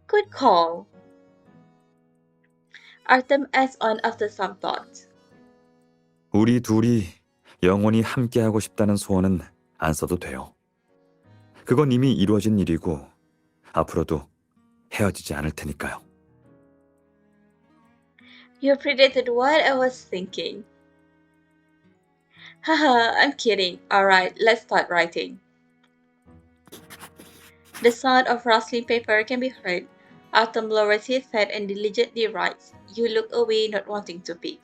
Good call. Artem adds on after some thought. 우리 둘이 영원히 함께하고 싶다는 소원은 안 써도 돼요. 그건 이미 이루어진 일이고 앞으로도 헤어지지 않을 테니까요. You predicted what I was thinking. Haha, I'm kidding. Alright, let's start writing. The sound of rustling paper can be heard. Artem lowers his head and diligently writes. You look away, not wanting to pick.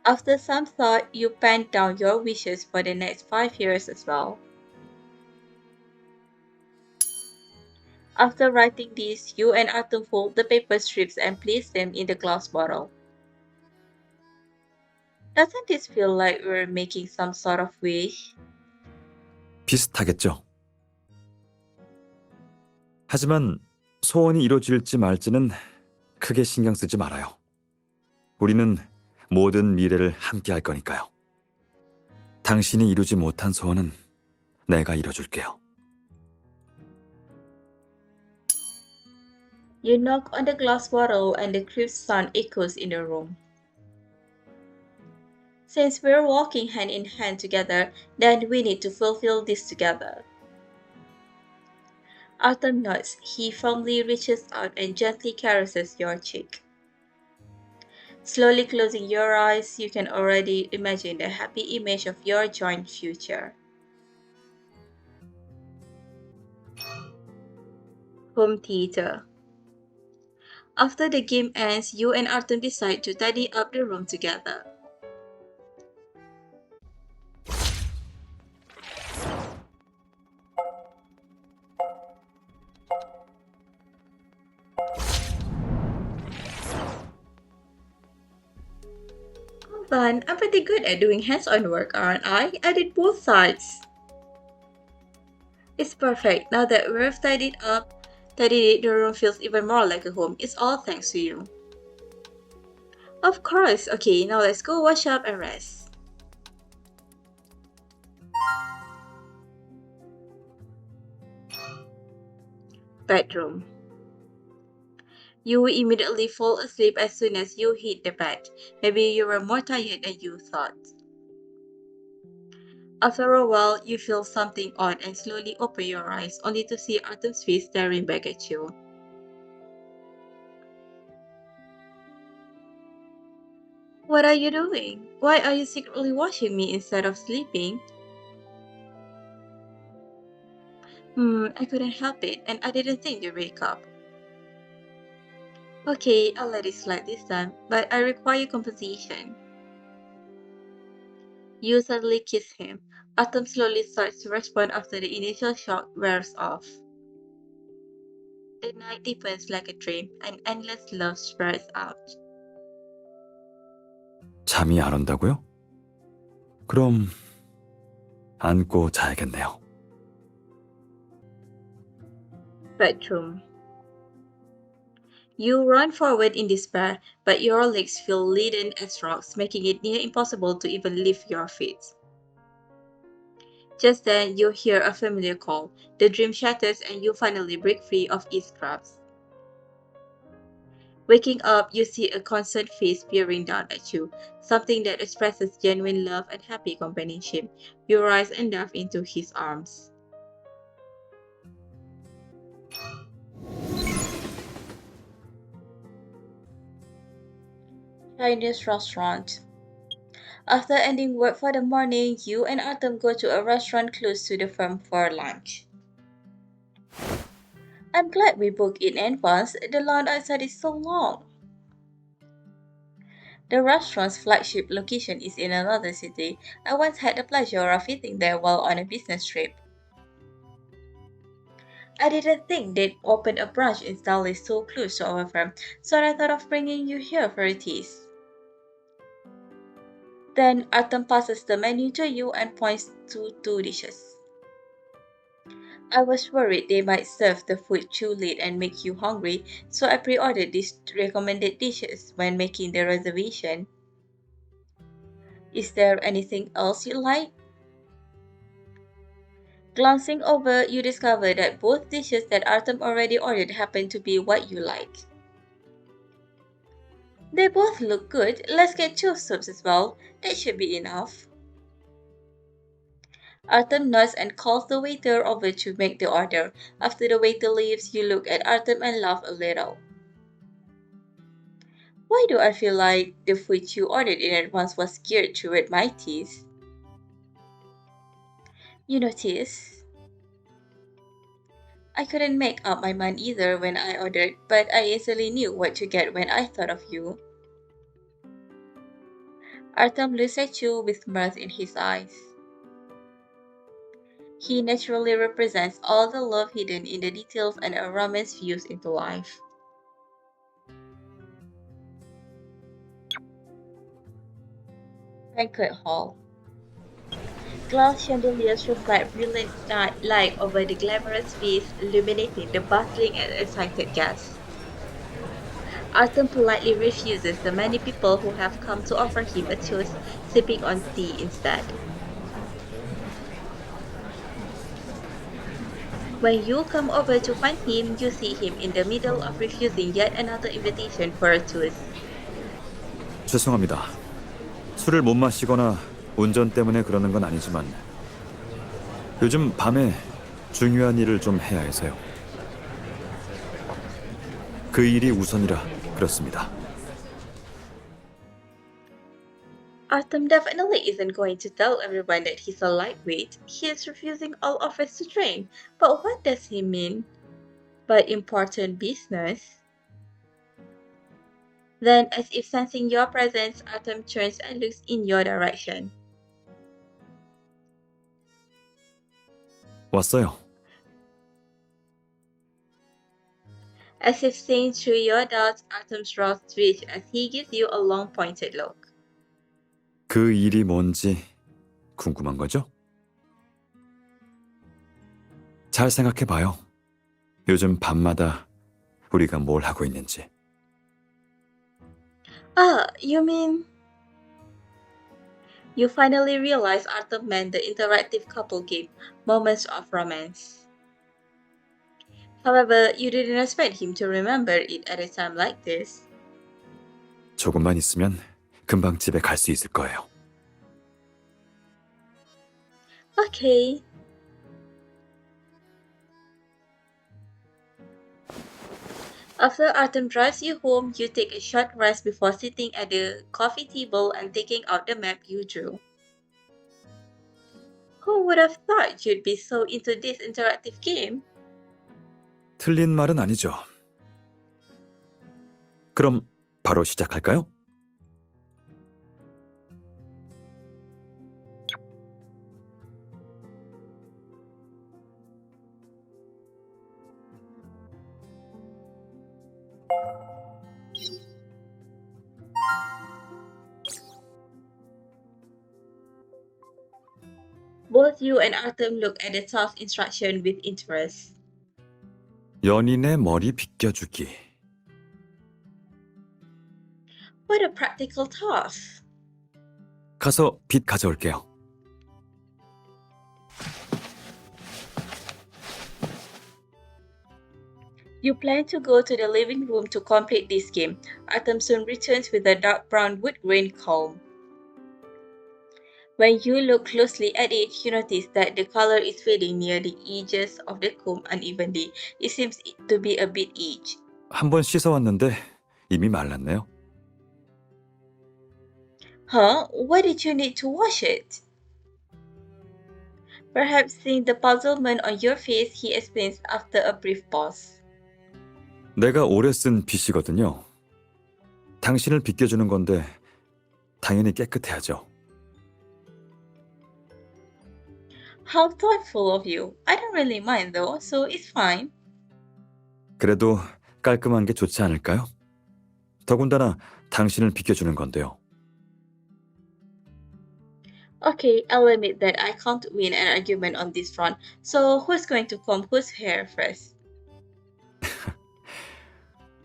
After some thought, you pen down your wishes for the next 5 years as well. After writing this, you and Artem fold the paper strips and place them in the glass bottle. Doesn't this feel like we're making some sort of wish? 비슷하겠죠? 하지만 소원이 이루어질지 말지는 크게 신경 쓰지 말아요. 우리는 모든 미래를 함께 할 거니까요. 당신이 이루지 못한 소원은 내가 이뤄줄게요. You knock on the glass bottle and the crisp sound echoes in the room. Since we're walking hand in hand together, then we need to fulfill this together. Artem nods. He firmly reaches out and gently caresses your cheek. Slowly closing your eyes, you can already imagine the happy image of your joint future. Home theater. After the game ends, you and Artem decide to tidy up the room together. Fun. I'm pretty good at doing hands-on work, aren't I? I did both sides. It's perfect. Now that we've tidied it, the room feels even more like a home. It's all thanks to you. Of course. Okay, now let's go wash up and rest. Bedroom. You will immediately fall asleep as soon as you hit the bed. Maybe you were more tired than you thought. After a while, you feel something odd and slowly open your eyes, only to see Artem's face staring back at you. What are you doing? Why are you secretly watching me instead of sleeping? I couldn't help it, and I didn't think you'd wake up. Okay, I'll let it slide this time, but I require compensation. You suddenly kiss him. Autumn slowly starts to respond after the initial shock wears off. The night deepens like a dream, and endless love spreads out. 잠이 안 온다고요? 그럼 안고 자야겠네요. Bedroom. You run forward in despair, but your legs feel leaden as rocks, making it near impossible to even lift your feet. Just then, you hear a familiar call. The dream shatters, and you finally break free of its grasp. Waking up, you see a concerned face peering down at you, something that expresses genuine love and happy companionship. You rise and dive into his arms. Chinese restaurant. After ending work for the morning, you and Artem go to a restaurant close to the firm for lunch. I'm glad we booked in advance. The line outside is so long. The restaurant's flagship location is in another city. I once had the pleasure of eating there while on a business trip. I didn't think they'd open a branch in Delhi so close to our firm, so I thought of bringing you here for a taste. Then Artem passes the menu to you and points to two dishes. I was worried they might serve the food too late and make you hungry, so I pre-ordered these recommended dishes when making the reservation. Is there anything else you like? Glancing over, you discover that both dishes that Artem already ordered happen to be what you like. They both look good. Let's get two soups as well. That should be enough. Artem nods and calls the waiter over to make the order. After the waiter leaves, you look at Artem and laugh a little. Why do I feel like the food you ordered in advance was geared toward my taste? You notice? I couldn't make up my mind either when I ordered, but I easily knew what to get when I thought of you. Artem looks at you with mirth in his eyes. He naturally represents all the love hidden in the details and a romance fused into life. Banquet hall. Glass chandeliers reflect brilliant light over the glamorous feast, illuminating the bustling and excited guests. Artem politely refuses the many people who have come to offer him a toast, sipping on tea instead. When you come over to find him, you see him in the middle of refusing yet another invitation for a toast. 죄송합니다. 술을 못 마시거나 운전 때문에 그러는 건 아니지만 요즘 밤에 중요한 일을 좀 해야 해서요. 그 일이 우선이라 그렇습니다. Artem definitely isn't going to tell everyone that he's a lightweight. He is refusing all offers to train. But what does he mean by important business? Then, as if sensing your presence, Artem turns and looks in your direction. 왔어요. As if seeing through your doubts, Artem's brows twitch as he gives you a long pointed look. 그 일이 뭔지 궁금한 거죠? 잘 생각해 봐요. 요즘 밤마다 우리가 뭘 하고 있는지. Ah, you mean... You finally realize Artem meant the interactive couple game, Moments of Romance. However, you didn't expect him to remember it at a time like this. 조금만 있으면 금방 집에 갈 수 있을 거예요. Okay. After Artem drives you home, you take a short rest before sitting at the coffee table and taking out the map you drew. Who would have thought you'd be so into this interactive game? 틀린 말은 아니죠. 그럼 바로 시작할까요? Both you and Artem look at the task instruction with interest. 연인의 머리 빗겨주기. What a practical task! 가서 빗 가져올게요. You plan to go to the living room to complete this game. Artem soon returns with a dark brown wood grain comb. When you look closely at it, you notice that the color is fading near the edges of the comb unevenly. It seems to be a bit itchy. 한 번 씻어왔는데 이미 말랐네요. Huh? Why did you need to wash it? Perhaps seeing the puzzlement on your face, he explains after a brief pause. 내가 오래 쓴 빗이거든요. 당신을 빗겨주는 건데 당연히 깨끗해야죠. How thoughtful of you. I don't really mind though, so it's fine. 그래도 깔끔한 게 좋지 않을까요? 더군다나 당신을 빗겨주는 건데요. Okay, I'll admit that I can't win an argument on this front. So who's going to comb whose hair first?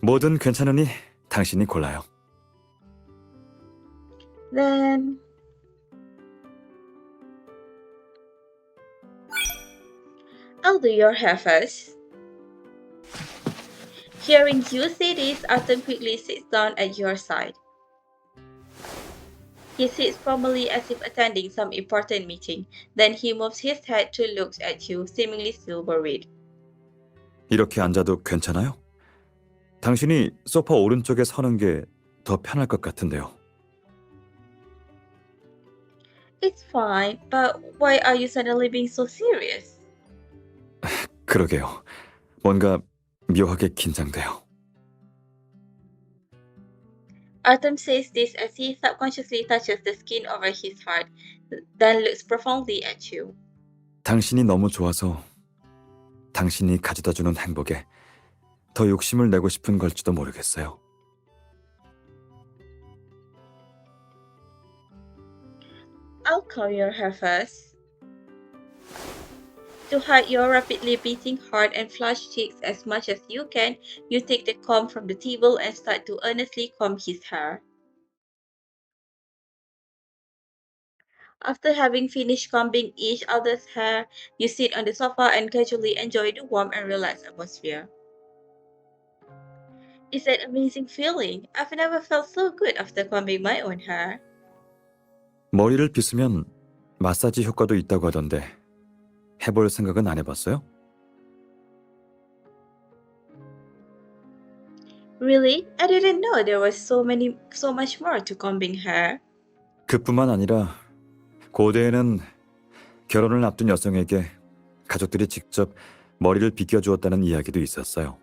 뭐든 괜찮으니 당신이 골라요. Then... I'll do your hair first. Hearing you say this, Artem quickly sits down at your side. He sits formally as if attending some important meeting. Then he moves his head to look at you, seemingly still worried. 이렇게 앉아도 괜찮아요? 당신이 소파 오른쪽에 서는 게 더 편할 것 같은데요. It's fine, but why are you suddenly being so serious? 그러게요. 뭔가 묘하게 긴장돼요. Artem says this as he subconsciously touches the skin over his heart, then looks profoundly at you. 당신이 너무 좋아서 당신이 가져다주는 행복에 더 욕심을 내고 싶은 걸지도 모르겠어요. I'll comb your hair first. To hide your rapidly beating heart and flushed cheeks as much as you can, you take the comb from the table and start to earnestly comb his hair. After having finished combing each other's hair, you sit on the sofa and casually enjoy the warm and relaxed atmosphere. It's an amazing feeling. I've never felt so good after combing my own hair. 머리를 빗으면 마사지 효과도 있다고 하던데 해볼 생각은 안 해봤어요? Really? I didn't know there was so much more to combing hair. 그뿐만 아니라 고대에는 결혼을 앞둔 여성에게 가족들이 직접 머리를 빗겨주었다는 이야기도 있었어요.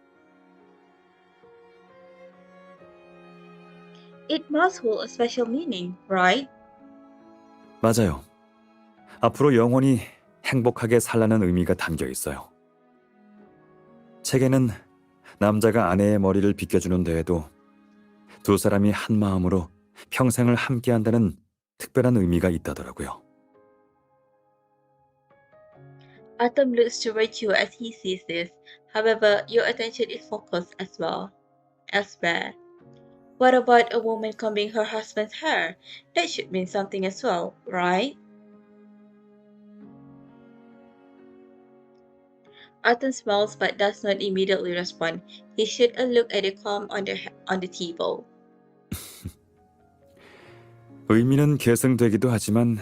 It must hold a special meaning, right? 맞아요. 앞으로 영원히 행복하게 살라는 의미가 담겨 있어요. 책에는 남자가 아내의 머리를 빗겨주는 데에도 두 사람이 한 마음으로 평생을 함께한다는 특별한 의미가 있다더라고요. Artem looks toward you as he sees this. However, your attention is focused as well. Elsewhere. What about a woman combing her husband's hair? That should mean something as well, right? Artem smiles but does not immediately respond. He shoots a look at the comb on the table. 의미는 계승되기도 하지만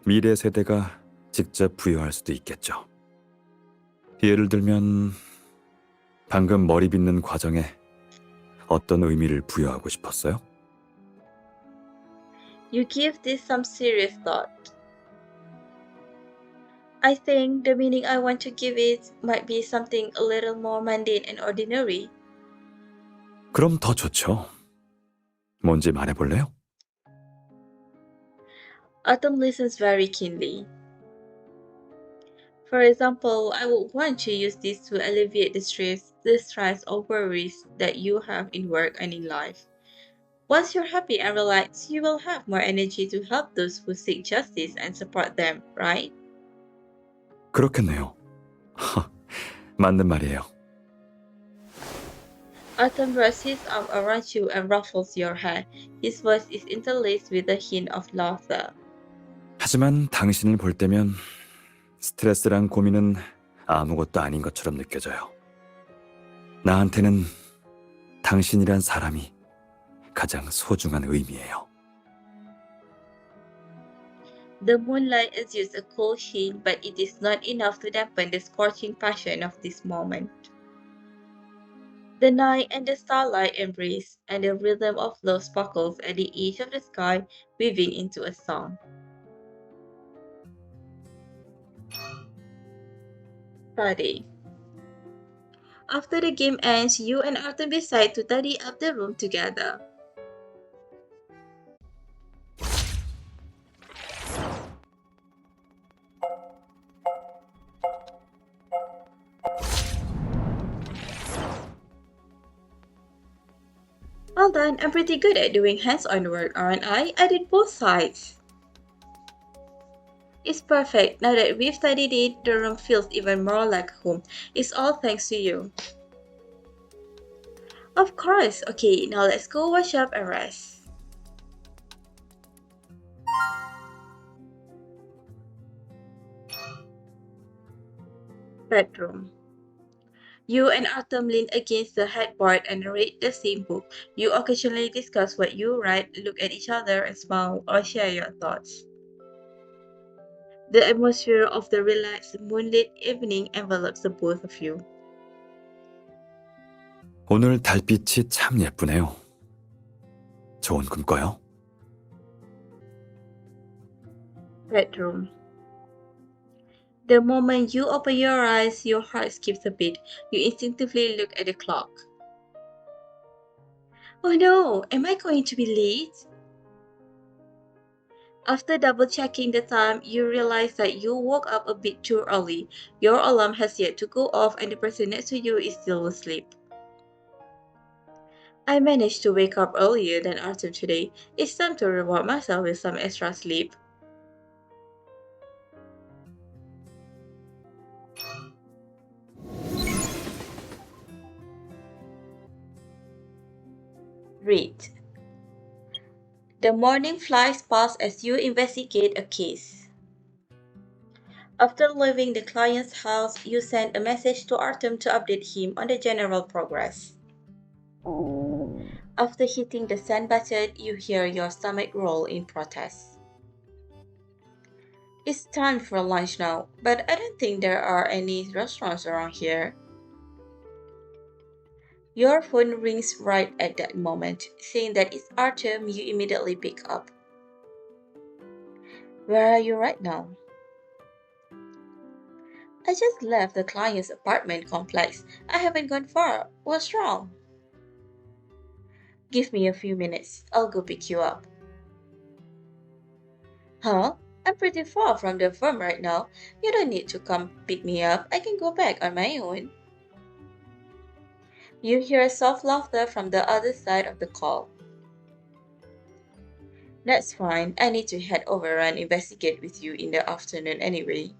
미래 세대가 직접 부여할 수도 있겠죠. 예를 들면 방금 머리 빗는 과정에 어떤 의미를 부여하고 싶었어요? You give this some serious thought. I think the meaning I want to give it might be something a little more mundane and ordinary. 그럼 더 좋죠. 뭔지 말해볼래요? Autumn listens very keenly. For example, I would want to use this to alleviate the stress or worries that you have in work and in life. Once you're happy and relaxed, you will have more energy to help those who seek justice and support them, right? 그렇겠네요. 맞는 말이에요. Autumn wraps his arm around you and ruffles your hair. His voice is interlaced with a hint of laughter. 하지만 당신을 볼 때면 스트레스랑 고민은 아무것도 아닌 것처럼 느껴져요. 나한테는 당신이란 사람이 가장 소중한 의미예요. The moonlight exudes a cool sheen, but it is not enough to dampen the scorching passion of this moment. The night and the starlight embrace, and the rhythm of love sparkles at the edge of the sky, weaving into a song. Study. After the game ends, you and Artem decide to tidy up the room together. Well done, I'm pretty good at doing hands-on work, aren't I? I did both sides. It's perfect. Now that we've tidied it, the room feels even more like home. It's all thanks to you. Of course. Okay, now let's go wash up and rest. Bedroom. You and Artem lean against the headboard and read the same book. You occasionally discuss what you write, look at each other and smile or share your thoughts. The atmosphere of the relaxed moonlit evening envelops the both of you. 오늘 달빛이 참 예쁘네요. 좋은 꿈 꿔요. Bedroom. The moment you open your eyes, your heart skips a beat. You instinctively look at the clock. Oh no, am I going to be late? After double checking the time, you realize that you woke up a bit too early. Your alarm has yet to go off and the person next to you is still asleep. I managed to wake up earlier than Artem today. It's time to reward myself with some extra sleep. Read. The morning flies past as you investigate a case. After leaving the client's house, you send a message to Artem to update him on the general progress. After hitting the send button, you hear your stomach roll in protest. It's time for lunch now, but I don't think there are any restaurants around here. Your phone rings right at that moment. Seeing that it's Artem, you immediately pick up. Where are you right now? I just left the client's apartment complex. I haven't gone far. What's wrong? Give me a few minutes. I'll go pick you up. Huh? I'm pretty far from the firm right now. You don't need to come pick me up. I can go back on my own. You hear soft laughter from the other side of the call. That's fine. I need to head over and investigate with you in the afternoon anyway.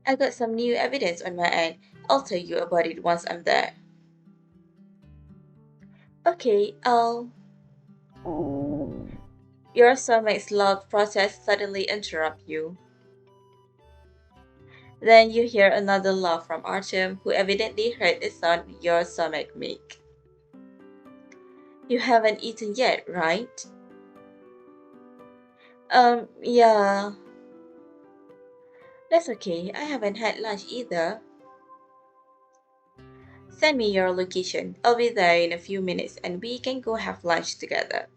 I got some new evidence on my end. I'll tell you about it once I'm there. Okay, Your stomach's loud protest suddenly interrupt you. Then you hear another laugh from Artem, who evidently heard the sound your stomach make. You haven't eaten yet, right? Yeah. That's okay. I haven't had lunch either. Send me your location. I'll be there in a few minutes and we can go have lunch together.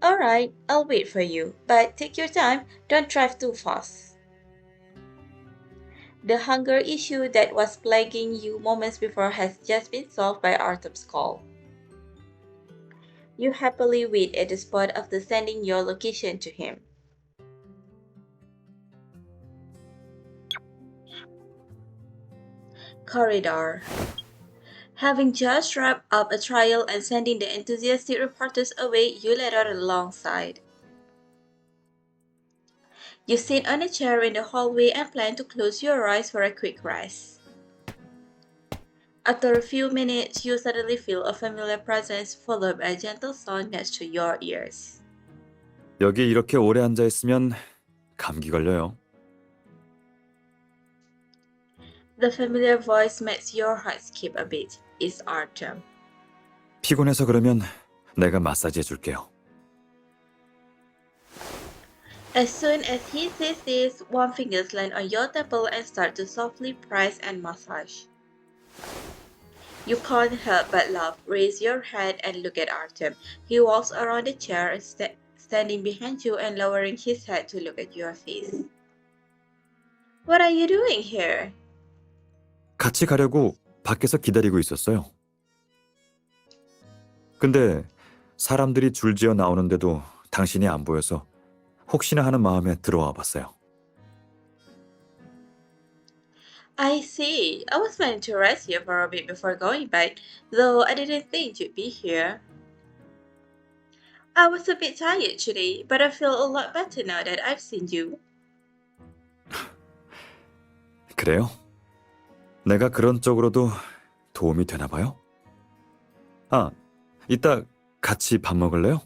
Alright, I'll wait for you, but take your time. Don't drive too fast. The hunger issue that was plaguing you moments before has just been solved by Arthur's call. You happily wait at the spot after sending your location to him. Corridor. Having just wrapped up a trial and sending the enthusiastic reporters away, you let out a long sigh. You sit on a chair in the hallway and plan to close your eyes for a quick rest. After a few minutes, you suddenly feel a familiar presence followed by a gentle sound next to your ears. 여기 이렇게 오래 앉아 있으면 감기 걸려요. The familiar voice makes your heart skip a beat. It's Artem. 피곤해서 그러면 내가 마사지 해줄게요. As soon as he says this, one finger lands on your temple and starts to softly press and massage. You can't help but laugh, raise your head and look at Artem. He walks around the chair, standing behind you and lowering his head to look at your face. What are you doing here? 같이 가려고 밖에서 기다리고 있었어요. 근데 사람들이 줄지어 나오는데도 당신이 안 보여서 혹시나 하는 마음에 들어와 봤어요. I see. I was planning to rest here for a bit before going back, though I didn't think you'd be here. I was a bit tired today, but I feel a lot better now that I've seen you. 그래요? 내가 그런 쪽으로도 도움이 되나 봐요? 아, 이따 같이 밥 먹을래요?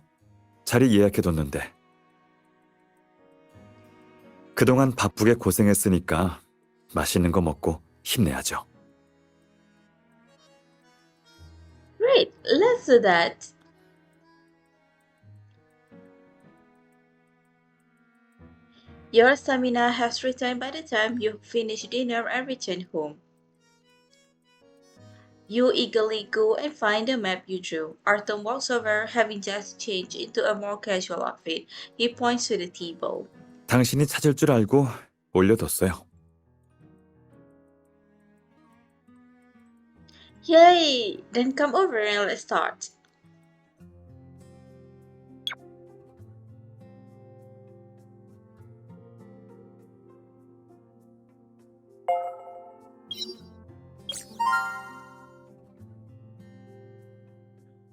자리 예약해뒀는데. 그동안 바쁘게 고생했으니까 맛있는 거 먹고 힘내야죠. Great, let's do that. Your stamina has returned by the time you finish dinner and return home. You eagerly go and find the map you drew. Artem walks over, having just changed into a more casual outfit. He points to the table. 당신이 찾을 줄 알고 올려뒀어요. Yay! Then come over and let's start.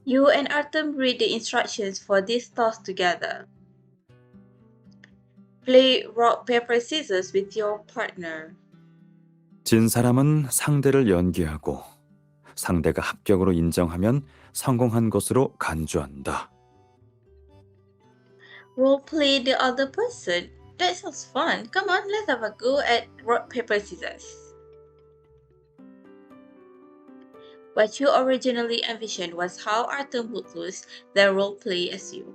You and Artem read the instructions for this task together. Play rock, paper, scissors with your partner. 진 사람은 상대를 연기하고 상대가 합격으로 인정하면 성공한 것으로 간주한다. Roleplay the other person. That sounds fun. Come on, let's have a go at rock, paper, scissors. What you originally envisioned was how Artem would lose their roleplay as you.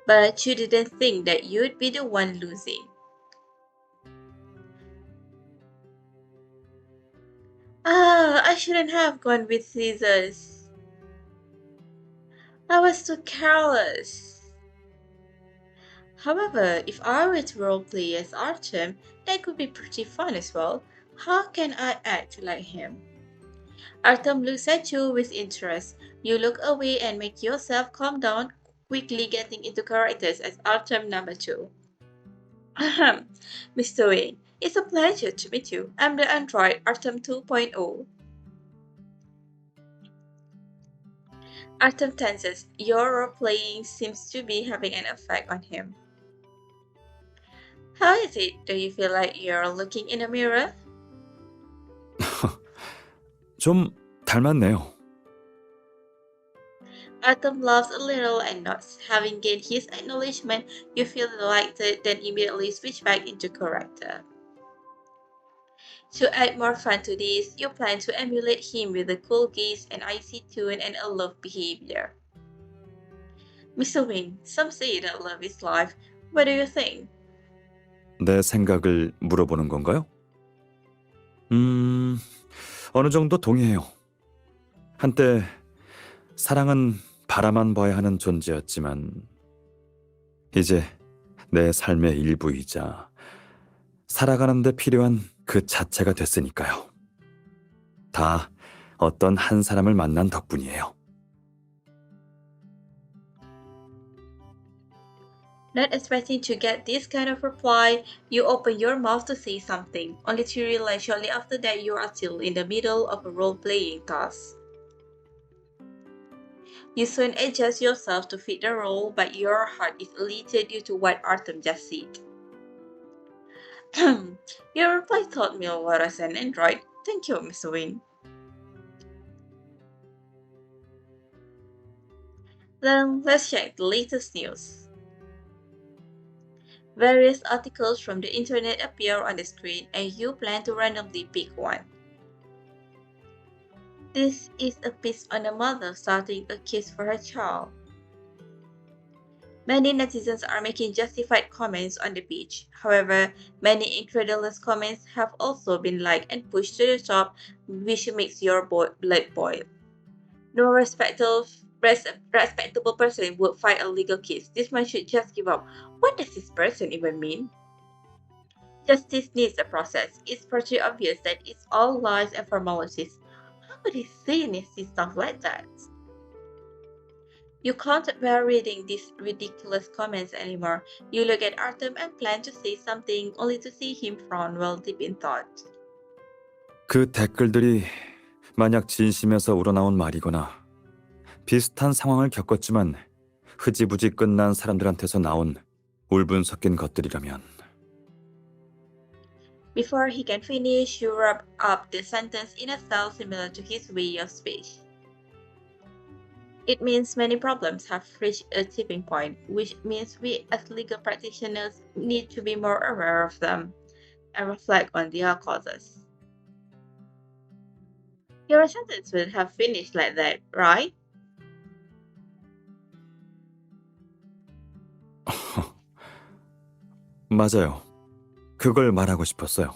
But you didn't think that you'd be the one losing. I shouldn't have gone with scissors. I was too careless. However, if I were to roleplay as Artem, that could be pretty fun as well. How can I act like him? Artem looks at you with interest. You look away and make yourself calm down, quickly getting into characters as Artem number 2. Ahem, Mr. Wayne, it's a pleasure to meet you. I'm the android Artem 2.0. Artem tenses. Your role-playing seems to be having an effect on him. How is it? Do you feel like you're looking in a mirror? 좀 닮았네요. Artem laughs a little and nods. Having gained his acknowledgement, you feel delighted, then immediately switch back into character. To add more fun to this, you plan to emulate him with a cool gaze, an icy tone, and a love behavior. Mr. Wing, some say that love is life. What do you think? 내 생각을 물어보는 건가요? 어느 정도 동의해요. 한때 사랑은 바라만 봐야 하는 존재였지만 이제 내 삶의 일부이자 살아가는 데 필요한 그 자체가 됐으니까요. 다 어떤 한 사람을 만난 덕분이에요. Not expecting to get this kind of reply, you open your mouth to say something, only to realize shortly after that you are still in the middle of a role-playing task. You soon adjust yourself to fit the role, but your heart is elated due to what Artem just said. Your reply taught me what as an android. Thank you, Mr. Wing. Then let's check the latest news. Various articles from the internet appear on the screen and you plan to randomly pick one. This is a piece on a mother starting a case for her child. Many netizens are making justified comments on the page. However, many incredulous comments have also been liked and pushed to the top, which makes your blood boil. No respectable person would fight a legal case. This man should just give up. What does this person even mean? Justice needs a process. It's pretty obvious that it's all lies and formalities. How could he say nasty stuff like that? You can't bear reading these ridiculous comments anymore. You look at Artem and plan to say something, only to see him frown while deep in thought. 그 댓글들이 만약 진심에서 우러나온 말이거나 비슷한 상황을 겪었지만 흐지부지 끝난 사람들한테서 나온 울분 섞인 것들이라면 Before he can finish, you wrap up the sentence in a style similar to his way of speech. It means many problems have reached a tipping point, which means we as legal practitioners need to be more aware of them and reflect on their causes. Your sentence would have finished like that, right? 맞아요. 그걸 말하고 싶었어요.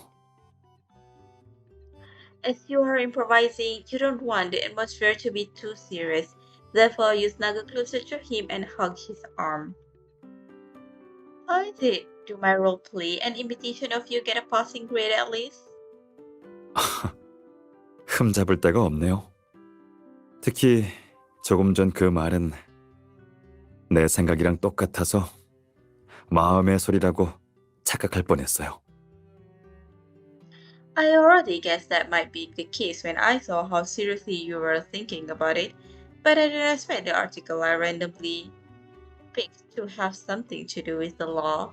As you are improvising, you don't want the atmosphere to be too serious. Therefore, you snuggle closer to him and hug his arm. How is it? Do my role play an imitation of you get a passing grade at least? 흠잡을 데가 없네요. 특히 조금 전 그 말은 내 생각이랑 똑같아서 마음의 소리라고 착각할 뻔했어요. I already guessed that might be the case when I saw how seriously you were thinking about it, but I didn't expect the article I randomly picked to have something to do with the law.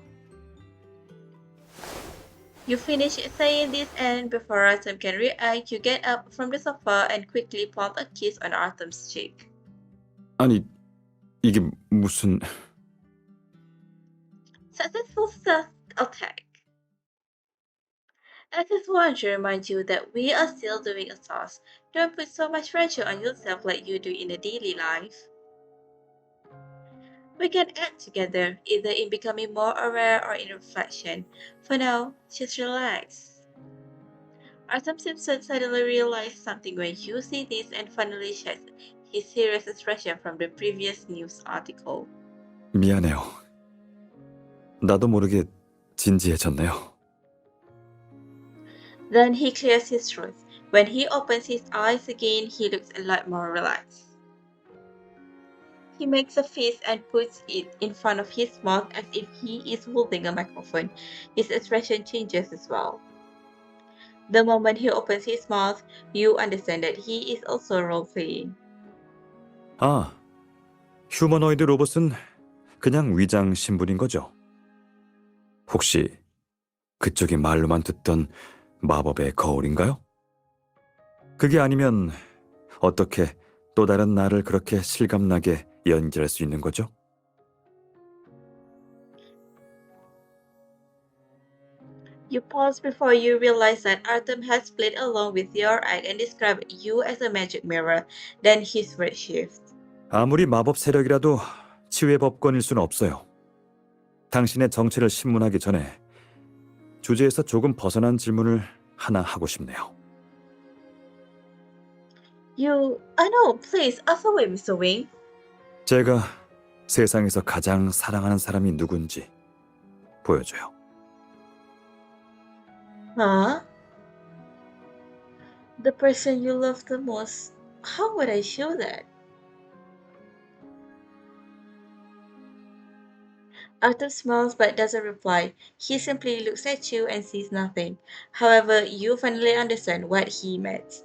You finish saying this, and before Artem can react, you get up from the sofa and quickly plant a kiss on Artem's cheek. 아니, 이게 무슨... Successful stealth attack. I just want to remind you that we are still doing a task. Don't put so much pressure on yourself like you do in a daily life. We can act together, either in becoming more aware or in reflection. For now, just relax. Artem Simpson suddenly realized something when you see this and finally sheds his serious expression from the previous news article. 미안해요. 나도 모르게 진지해졌네요. Then he clears his throat. When he opens his eyes again, he looks a lot more relaxed. He makes a fist and puts it in front of his mouth as if he is holding a microphone. His expression changes as well. The moment he opens his mouth, you understand that he is also role-playing. 아, 휴머노이드 로봇은 그냥 위장 신분인 거죠? 혹시 그쪽이 말로만 듣던 마법의 거울인가요? 그게 아니면 어떻게 또 다른 나를 그렇게 실감나게 연기할 수 있는 거죠? You pause before you realize that Artem has played along with your act and described you as a magic mirror. Then his words shift. 아무리 마법 세력이라도 치유의 법권일 수는 없어요. 당신의 정체를 신문하기 전에 주제에서 조금 벗어난 질문을 하나 하고 싶네요. No, please, ask away, Mr. Wing. 제가 세상에서 가장 사랑하는 사람이 누군지 보여줘요. Huh? The person you love the most? How would I show that? Arthur smiles but doesn't reply. He simply looks at you and sees nothing. However, you finally understand what he meant.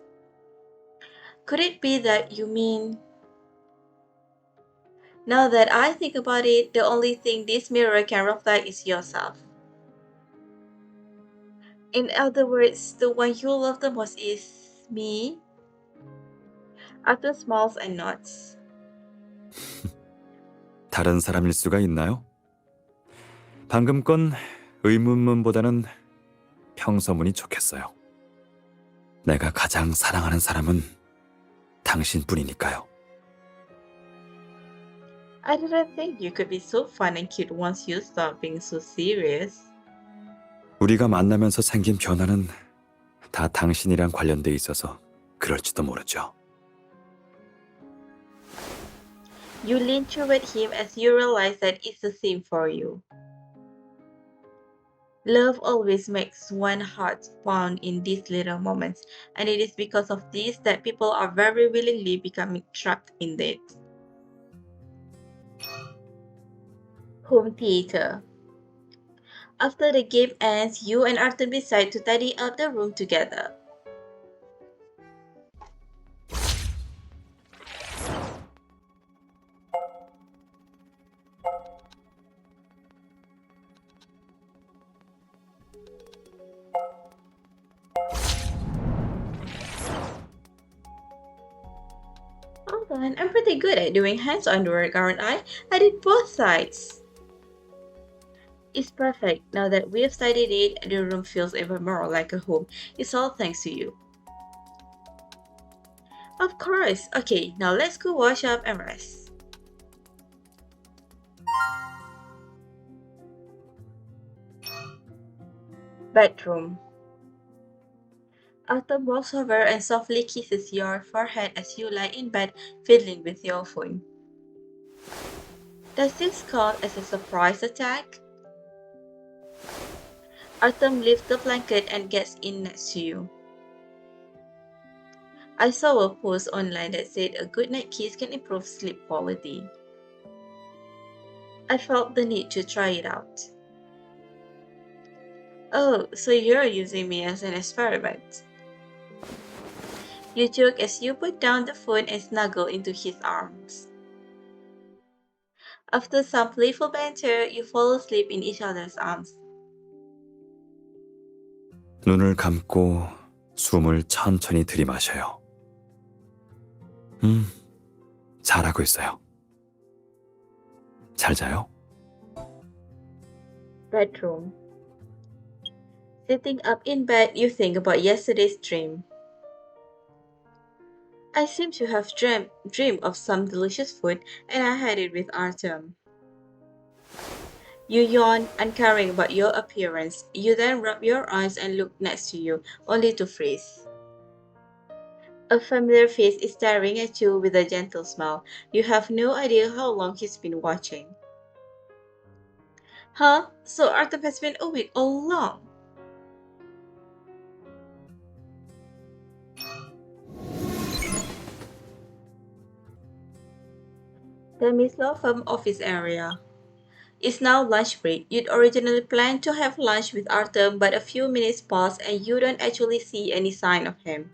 Could it be that you mean... Now that I think about it, the only thing this mirror can reflect is yourself. In other words, the one you love the most is me? Arthur smiles and nods. 다른 사람일 수가 있나요? 방금 건 의문문보다는 평서문이 좋겠어요. 내가 가장 사랑하는 사람은 당신뿐이니까요. I didn't think you could be so fun and cute once you stop being so serious. 우리가 만나면서 생긴 변화는 다 당신이랑 관련돼 있어서 그럴지도 모르죠. You lean toward him as you realize that it's the same for you. Love always makes one heart pound in these little moments, and it is because of this that people are very willingly becoming trapped in it. Home theater. After the game ends, you and Artem decide to tidy up the room together. Hold on, I'm pretty good at doing hands-on work, aren't I? I did both sides. It's perfect. Now that we've studied it, the room feels even more like a home. It's all thanks to you. Of course. Okay, now let's go wash up and rest. Bedroom. Autumn walks over and softly kisses your forehead as you lie in bed fiddling with your phone. Does this count as a surprise attack? Autumn lifts the blanket and gets in next to you. I saw a post online that said a good night kiss can improve sleep quality. I felt the need to try it out. Oh, so you're using me as an experiment. You joke as you put down the phone and snuggle into his arms. After some playful banter, you fall asleep in each other's arms. 눈을 감고 숨을 천천히 들이마셔요. 잘하고 있어요. 잘 자요. Bedroom. Sitting up in bed, you think about yesterday's dream. I seem to have dreamed of some delicious food, and I had it with Artem. You yawn, uncaring about your appearance. You then rub your eyes and look next to you, only to freeze. A familiar face is staring at you with a gentle smile. You have no idea how long he's been watching. Huh? So Artem has been awake all along. The Miss Law Firm office area. It's now lunch break. You'd originally planned to have lunch with Artem, but a few minutes pass and you don't actually see any sign of him.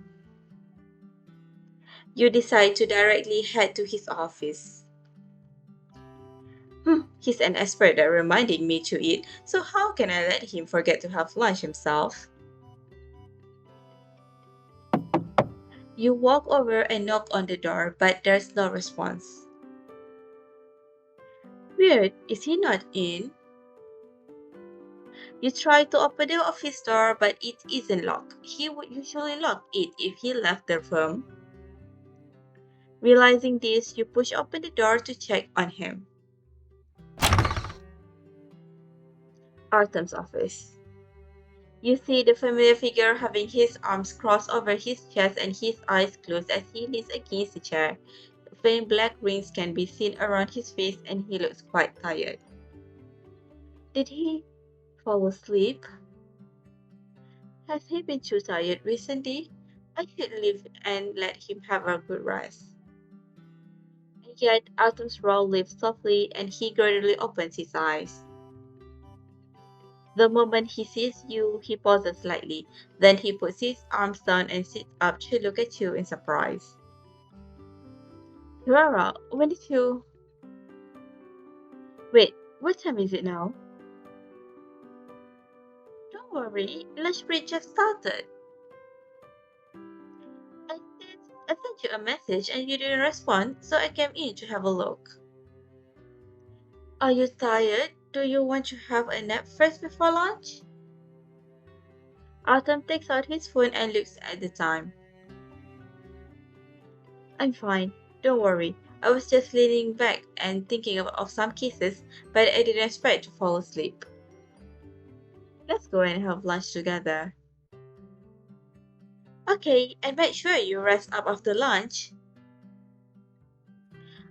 You decide to directly head to his office. He's an expert at reminding me to eat, so how can I let him forget to have lunch himself? You walk over and knock on the door, but there's no response. Weird, is he not in? You try to open the office door, but it isn't locked. He would usually lock it if he left the firm. Realizing this, you push open the door to check on him. Artem's office. You see the familiar figure having his arms crossed over his chest and his eyes closed as he leans against the chair. Faint black rings can be seen around his face and he looks quite tired. Did he fall asleep? Has he been too tired recently? I should leave and let him have a good rest. And yet, Artem's brow lifts softly and he gradually opens his eyes. The moment he sees you, he pauses slightly. Then he puts his arms down and sits up to look at you in surprise. Clara, when did you... Wait, what time is it now? Don't worry, lunch break just started. I sent you a message and you didn't respond, so I came in to have a look. Are you tired? Do you want to have a nap first before lunch? Artem takes out his phone and looks at the time. I'm fine, don't worry. I was just leaning back and thinking of some cases, but I didn't expect to fall asleep. Let's go and have lunch together. Okay, and make sure you rest up after lunch.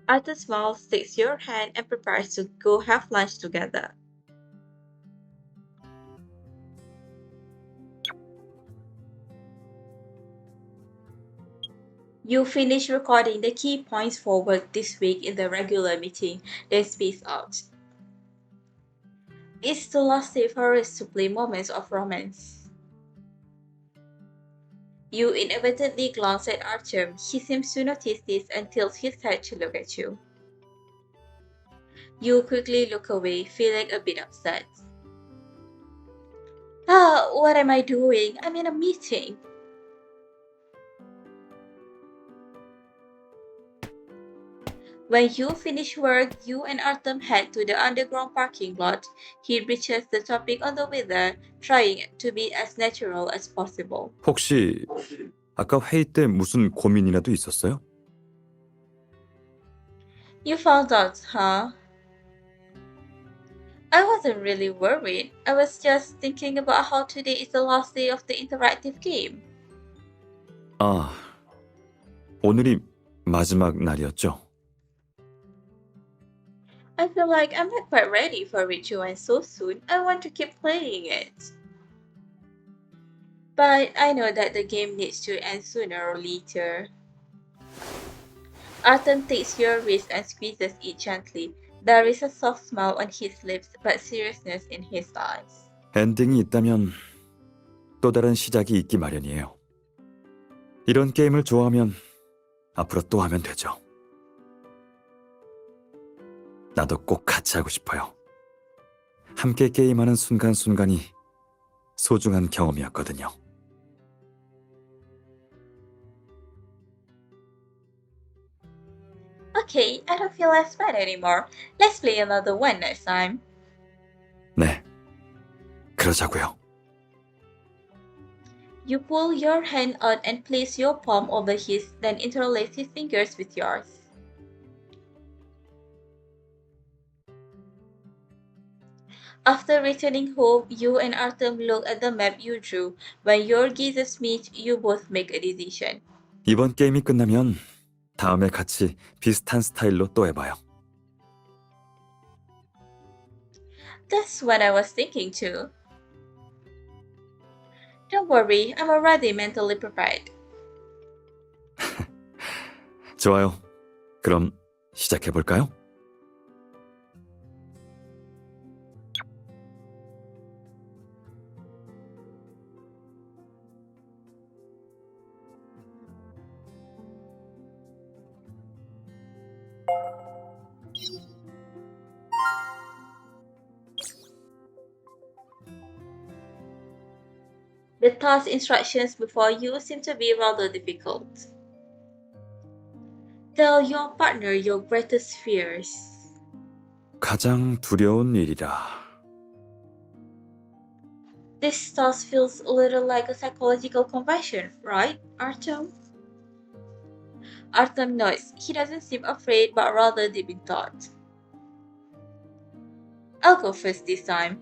Arthur smiles, takes your hand, and prepares to go have lunch together. You finish recording the key points for work this week in the regular meeting, then space out. It's the last day for us to play moments of romance. You inadvertently glance at Artem. He seems to notice this and tilts his head to look at you. You quickly look away, feeling a bit upset. What am I doing? I'm in a meeting. When you finish work, you and Artem head to the underground parking lot. He reaches the topic on the weather, trying to be as natural as possible. 혹시 아까 회의 때 무슨 고민이라도 있었어요? You found out, huh? I wasn't really worried. I was just thinking about how today is the last day of the interactive game. 아, 오늘이 마지막 날이었죠? I feel like I'm not quite ready for it to end so soon. I want to keep playing it. But I know that the game needs to end sooner or later. Artem takes your wrist and squeezes it gently. There is a soft smile on his lips, but seriousness in his eyes. 엔딩이 있다면 또 다른 시작이 있기 마련이에요. 이런 게임을 좋아하면 앞으로 또 하면 되죠. 나도 꼭 같이 하고 싶어요. 함께 게임하는 순간순간이 소중한 경험이었거든요. Okay, I don't feel as bad anymore. Let's play another one next time. 네, 그러자고요. You pull your hand out and place your palm over his, then interlace his fingers with yours. After returning home, you and Artem look at the map you drew. When your gazes meet, you both make a decision. 이번 게임이 끝나면 다음에 같이 비슷한 스타일로 또 해봐요. That's what I was thinking too. Don't worry, I'm already mentally prepared. 좋아요. 그럼 시작해볼까요? The task instructions before you seem to be rather difficult. Tell your partner your greatest fears. 가장 두려운 일이라. This task feels a little like a psychological confession, right, Artem? Artem nods. He doesn't seem afraid, but rather deep in thought. I'll go first this time.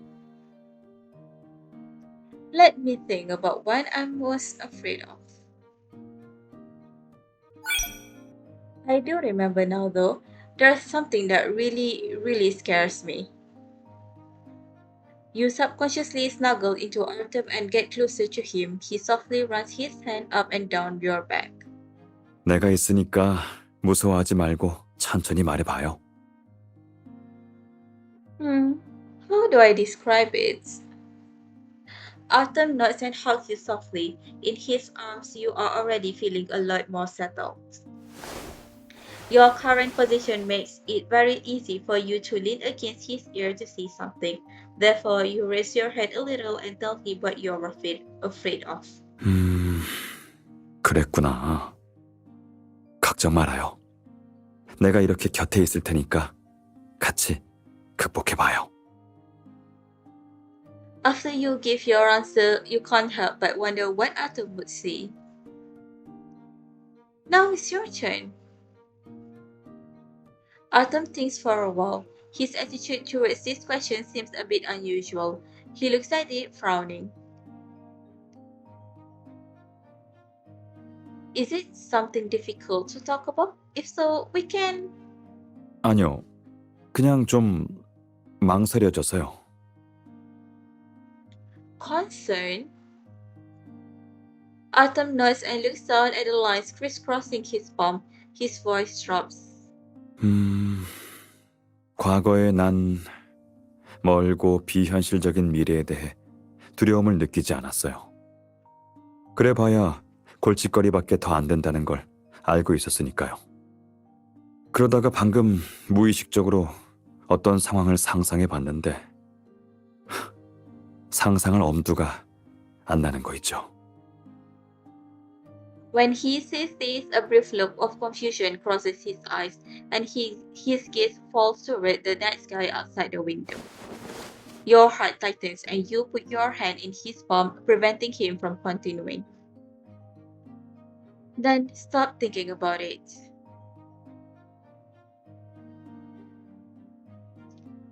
Let me think about what I'm most afraid of. I do remember now though, there's something that really scares me. You subconsciously snuggle into Artem and get closer to him. He softly runs his hand up and down your back. 내가 있으니까 무서워하지 말고 천천히 말해봐요. How do I describe it? Artem nods and hugs you softly. In his arms, you are already feeling a lot more settled. Your current position makes it very easy for you to lean against his ear to see something. Therefore, you raise your head a little and tell him what you're afraid of. 그랬구나. 걱정 말아요. 내가 이렇게 곁에 있을 테니까 같이 극복해봐요. After you give your answer, you can't help but wonder what Artem would say. Now it's your turn. Artem thinks for a while. His attitude towards this question seems a bit unusual. He looks at it, frowning. Is it something difficult to talk about? If so, we can... 아니요. 그냥 좀 망설여져서요. Concern? Artem nods and looks down at the lines crisscrossing his palm. His voice drops. 과거에 난 멀고 비현실적인 미래에 대해 두려움을 느끼지 않았어요. 그래봐야 골칫거리밖에 더 안 된다는 걸 알고 있었으니까요. 그러다가 방금 무의식적으로 어떤 상황을 상상해봤는데 상상할 엄두가 안 나는 거 있죠. When he says this, a brief look of confusion crosses his eyes, and his gaze falls toward the night sky outside the window. Your heart tightens, and you put your hand in his palm, preventing him from continuing. Then stop thinking about it.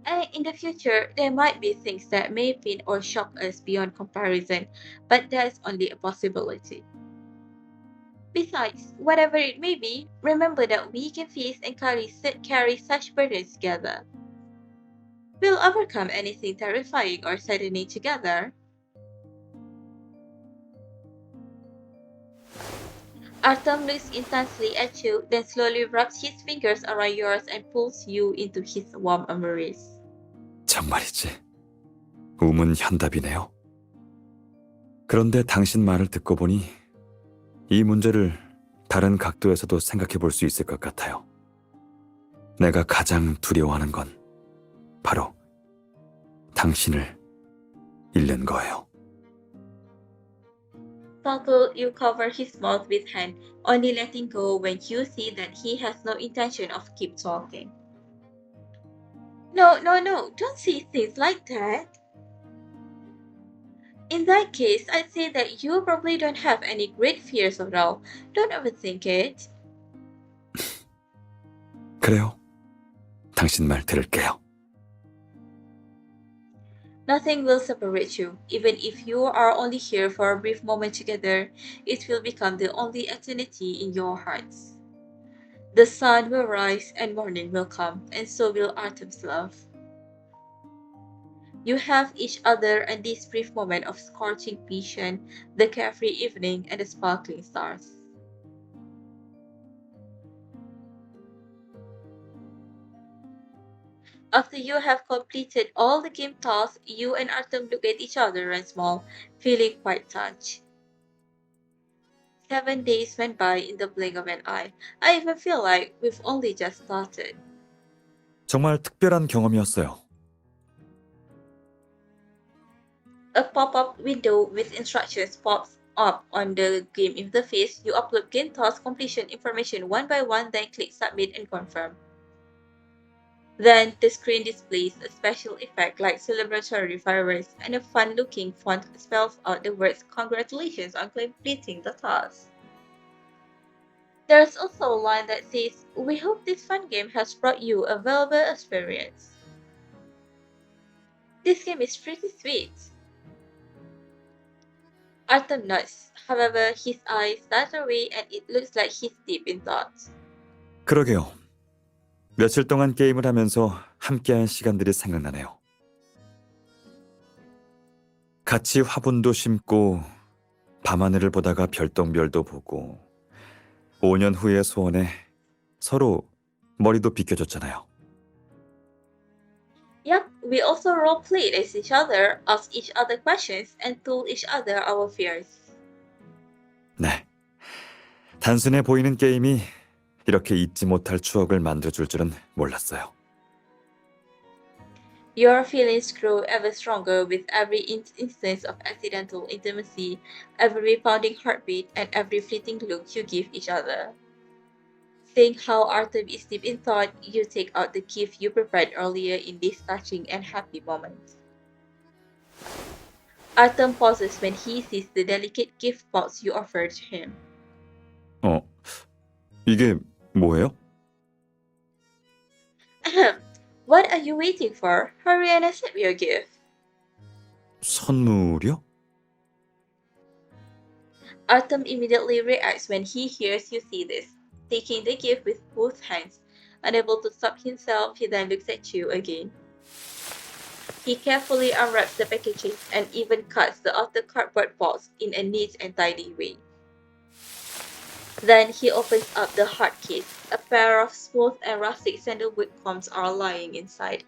And in the future, there might be things that may pain or shock us beyond comparison, but that's only a possibility. Besides, whatever it may be, remember that we can face and carry such burdens together. We'll overcome anything terrifying or saddening together. Artem looks intensely at you, then slowly wraps his fingers around yours and pulls you into his warm embrace. 정말이지. 우문현답이네요. 그런데 당신 말을 듣고 보니 이 문제를 다른 각도에서도 생각해 볼 수 있을 것 같아요. 내가 가장 두려워하는 건 바로 당신을 잃는 거예요. Sparkle, you cover his mouth with hand, only letting go when you see that he has no intention of keep talking. No, no, no, don't say things like that. In that case, I'd say that you probably don't have any great fears at all. Don't overthink it. 그래요. 당신 말 들을게요. Nothing will separate you. Even if you are only here for a brief moment together, it will become the only eternity in your hearts. The sun will rise and morning will come, and so will Artem's love. You have each other and this brief moment of scorching passion, the carefree evening, and the sparkling stars. After you have completed all the game tasks, you and Artem look at each other and smile, feeling quite touched. 7 days went by in the blink of an eye. I even feel like we've only just started. 정말 특별한 경험이었어요. A pop-up window with instructions pops up on the game interface. You upload game task completion information one by one, then click submit and confirm. Then the screen displays a special effect like celebratory fireworks, and a fun-looking font spells out the words "Congratulations on completing the task." There's also a line that says, "We hope this fun game has brought you a valuable experience." This game is pretty sweet. Artem nods. However, his eyes dart away and it looks like he's deep in thought. 그러게요. 며칠 동안 게임을 하면서 함께한 시간들이 생각나네요. 같이 화분도 심고 밤하늘을 보다가 별똥별도 보고 5년 후의 소원에 서로 머리도 비켜줬잖아요. Yep, we also role-played as each other, asked each other questions, and told each other our fears. 네. 단순해 보이는 게임이 이렇게 잊지 못할 추억을 만들어줄 줄은 몰랐어요. Your feelings grow ever stronger with every instance of accidental intimacy, every pounding heartbeat, and every fleeting look you give each other. Seeing how Artem is deep in thought, you take out the gift you prepared earlier in this touching and happy moment. Artem pauses when he sees the delicate gift box you offered him. 이게 뭐예요? What are you waiting for? Hurry and accept your gift. 선물이요? Artem immediately reacts when he hears you say this, taking the gift with both hands. Unable to stop himself, he then looks at you again. He carefully unwraps the packaging and even cuts the outer cardboard box in a neat and tidy way. Then he opens up the hard case. A pair of smooth and rustic sandalwood combs are lying inside.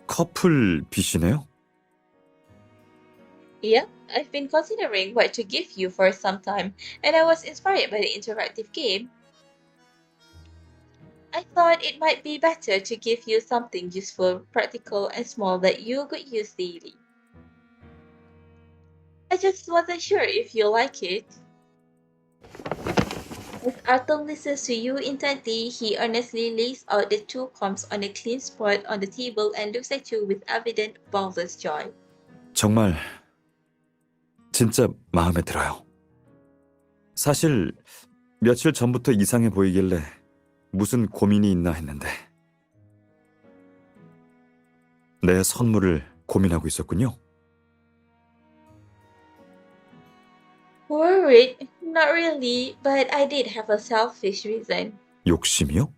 커플 빗이네요? Yeah, I've been considering what to give you for some time, and I was inspired by the interactive game. I thought it might be better to give you something useful, practical, and small that you could use daily. I just wasn't sure if you like it. As Artem listens to you intently, he earnestly lays out the two combs on a clean spot on the table and looks at you with evident boundless joy. 정말 진짜 마음에 들어요. 사실 며칠 전부터 이상해 보이길래 무슨 고민이 있나 했는데 내 선물을 고민하고 있었군요. Worried? Not really, but I did have a selfish reason. 욕심이요?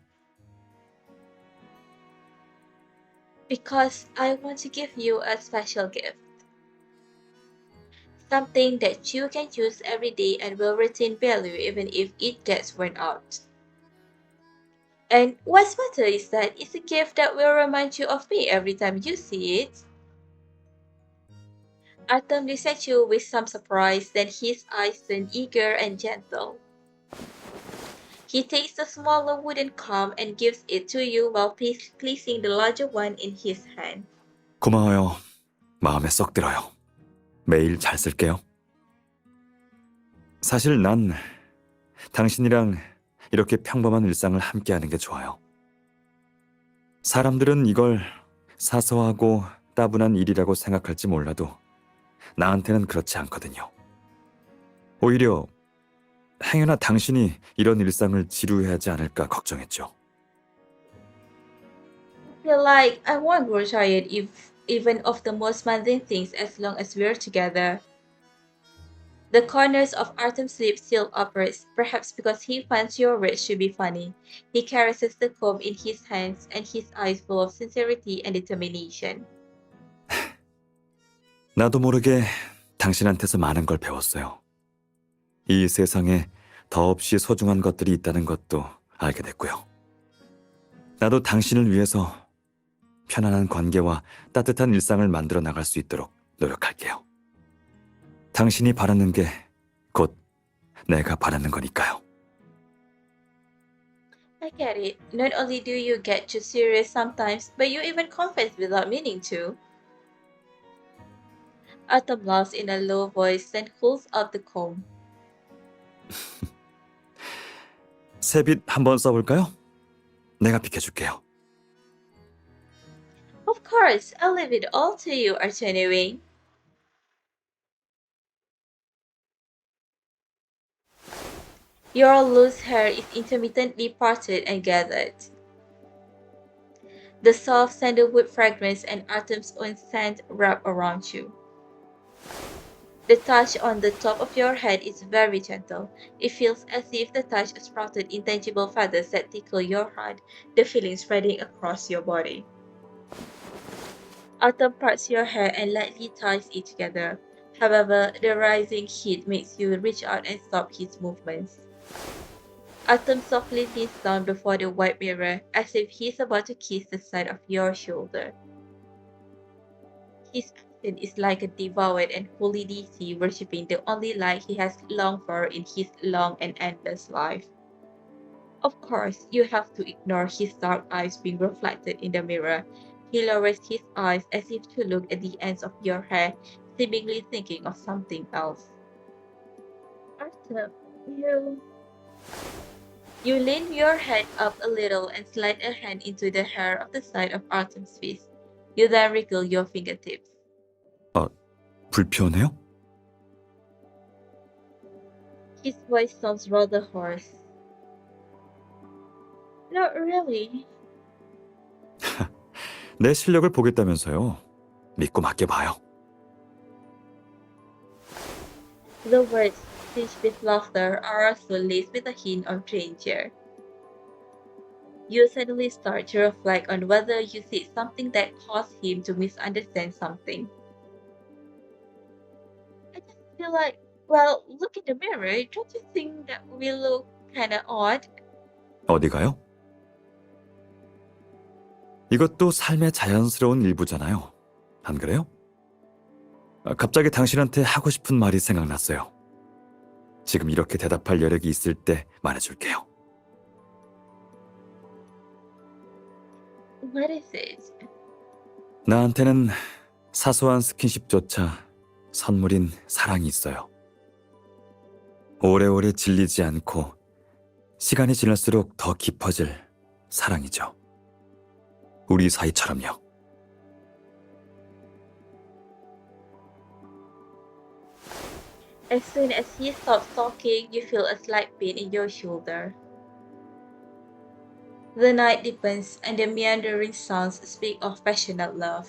Because I want to give you a special gift. Something that you can use every day and will retain value even if it gets worn out. And what's better is that it's a gift that will remind you of me every time you see it. Artem looks at you with some surprise, then his eyes turn eager and gentle. He takes the smaller wooden comb and gives it to you while placing the larger one in his hand. 고마워요. 마음에 쏙 들어요. 매일 잘 쓸게요. 사실 난 당신이랑 이렇게 평범한 일상을 함께하는 게 좋아요. 사람들은 이걸 사소하고 따분한 일이라고 생각할지 몰라도 나한테는 그렇지 않거든요. 오히려 행여나 당신이 이런 일상을 지루해하지 않을까 걱정했죠. I feel like I won't grow tired if even of the most mundane things as long as we're together. The corners of Artem's lips still upwards, perhaps because he finds your words to be funny. He caresses the comb in his hands and his eyes full of sincerity and determination. 나도 모르게 당신한테서 많은 걸 배웠어요. 이 세상에 더없이 소중한 것들이 있다는 것도 알게 됐고요. 나도 당신을 위해서 편안한 관계와 따뜻한 일상을 만들어 나갈 수 있도록 노력할게요. 당신이 바라는 게 곧 내가 바라는 거니까요. I get it. Not only do you get too serious sometimes, but you even confess without meaning to. Autumn laughs in a low voice, then pulls out the comb. 새빛 한번 써볼까요? 내가 비켜줄게요. Of course, I'll leave it all to you, Artem. Your loose hair is intermittently parted and gathered. The soft sandalwood fragrance and Autumn's own scent wrap around you. The touch on the top of your head is very gentle. It feels as if the touch sprouted intangible feathers that tickle your heart, the feeling spreading across your body. Autumn parts your hair and lightly ties it together. However, the rising heat makes you reach out and stop his movements. Autumn softly leans down before the white mirror, as if he's about to kiss the side of your shoulder. His accent is like a devoured and holy deity worshipping the only light he has longed for in his long and endless life. Of course, you have to ignore his dark eyes being reflected in the mirror. He lowers his eyes as if to look at the ends of your hair, seemingly thinking of something else. Artem, you lean your head up a little and slide a hand into the hair of the side of Artem's face. You then wriggle your fingertips. 불편해요? His voice sounds rather hoarse. Not really. 내 실력을 보겠다면서요. 믿고 맡겨봐요. The words, tinged with laughter, are also laced with a hint of danger. You suddenly start to reflect on whether you said something that caused him to misunderstand something. I just feel like, well, look in the mirror. Don't you think that we look kinda odd? 어디가요? 이것도 삶의 자연스러운 일부잖아요. 안 그래요? 갑자기 당신한테 하고 싶은 말이 생각났어요. 지금 이렇게 대답할 여력이 있을 때 말해줄게요. What is it? 나한테는 사소한 스킨십조차 선물인 사랑이 있어요. 오래오래 질리지 않고 시간이 지날수록 더 깊어질 사랑이죠. 우리 사이처럼요. As soon as he stops talking, you feel a slight pain in your shoulder. The night deepens and the meandering sounds speak of passionate love.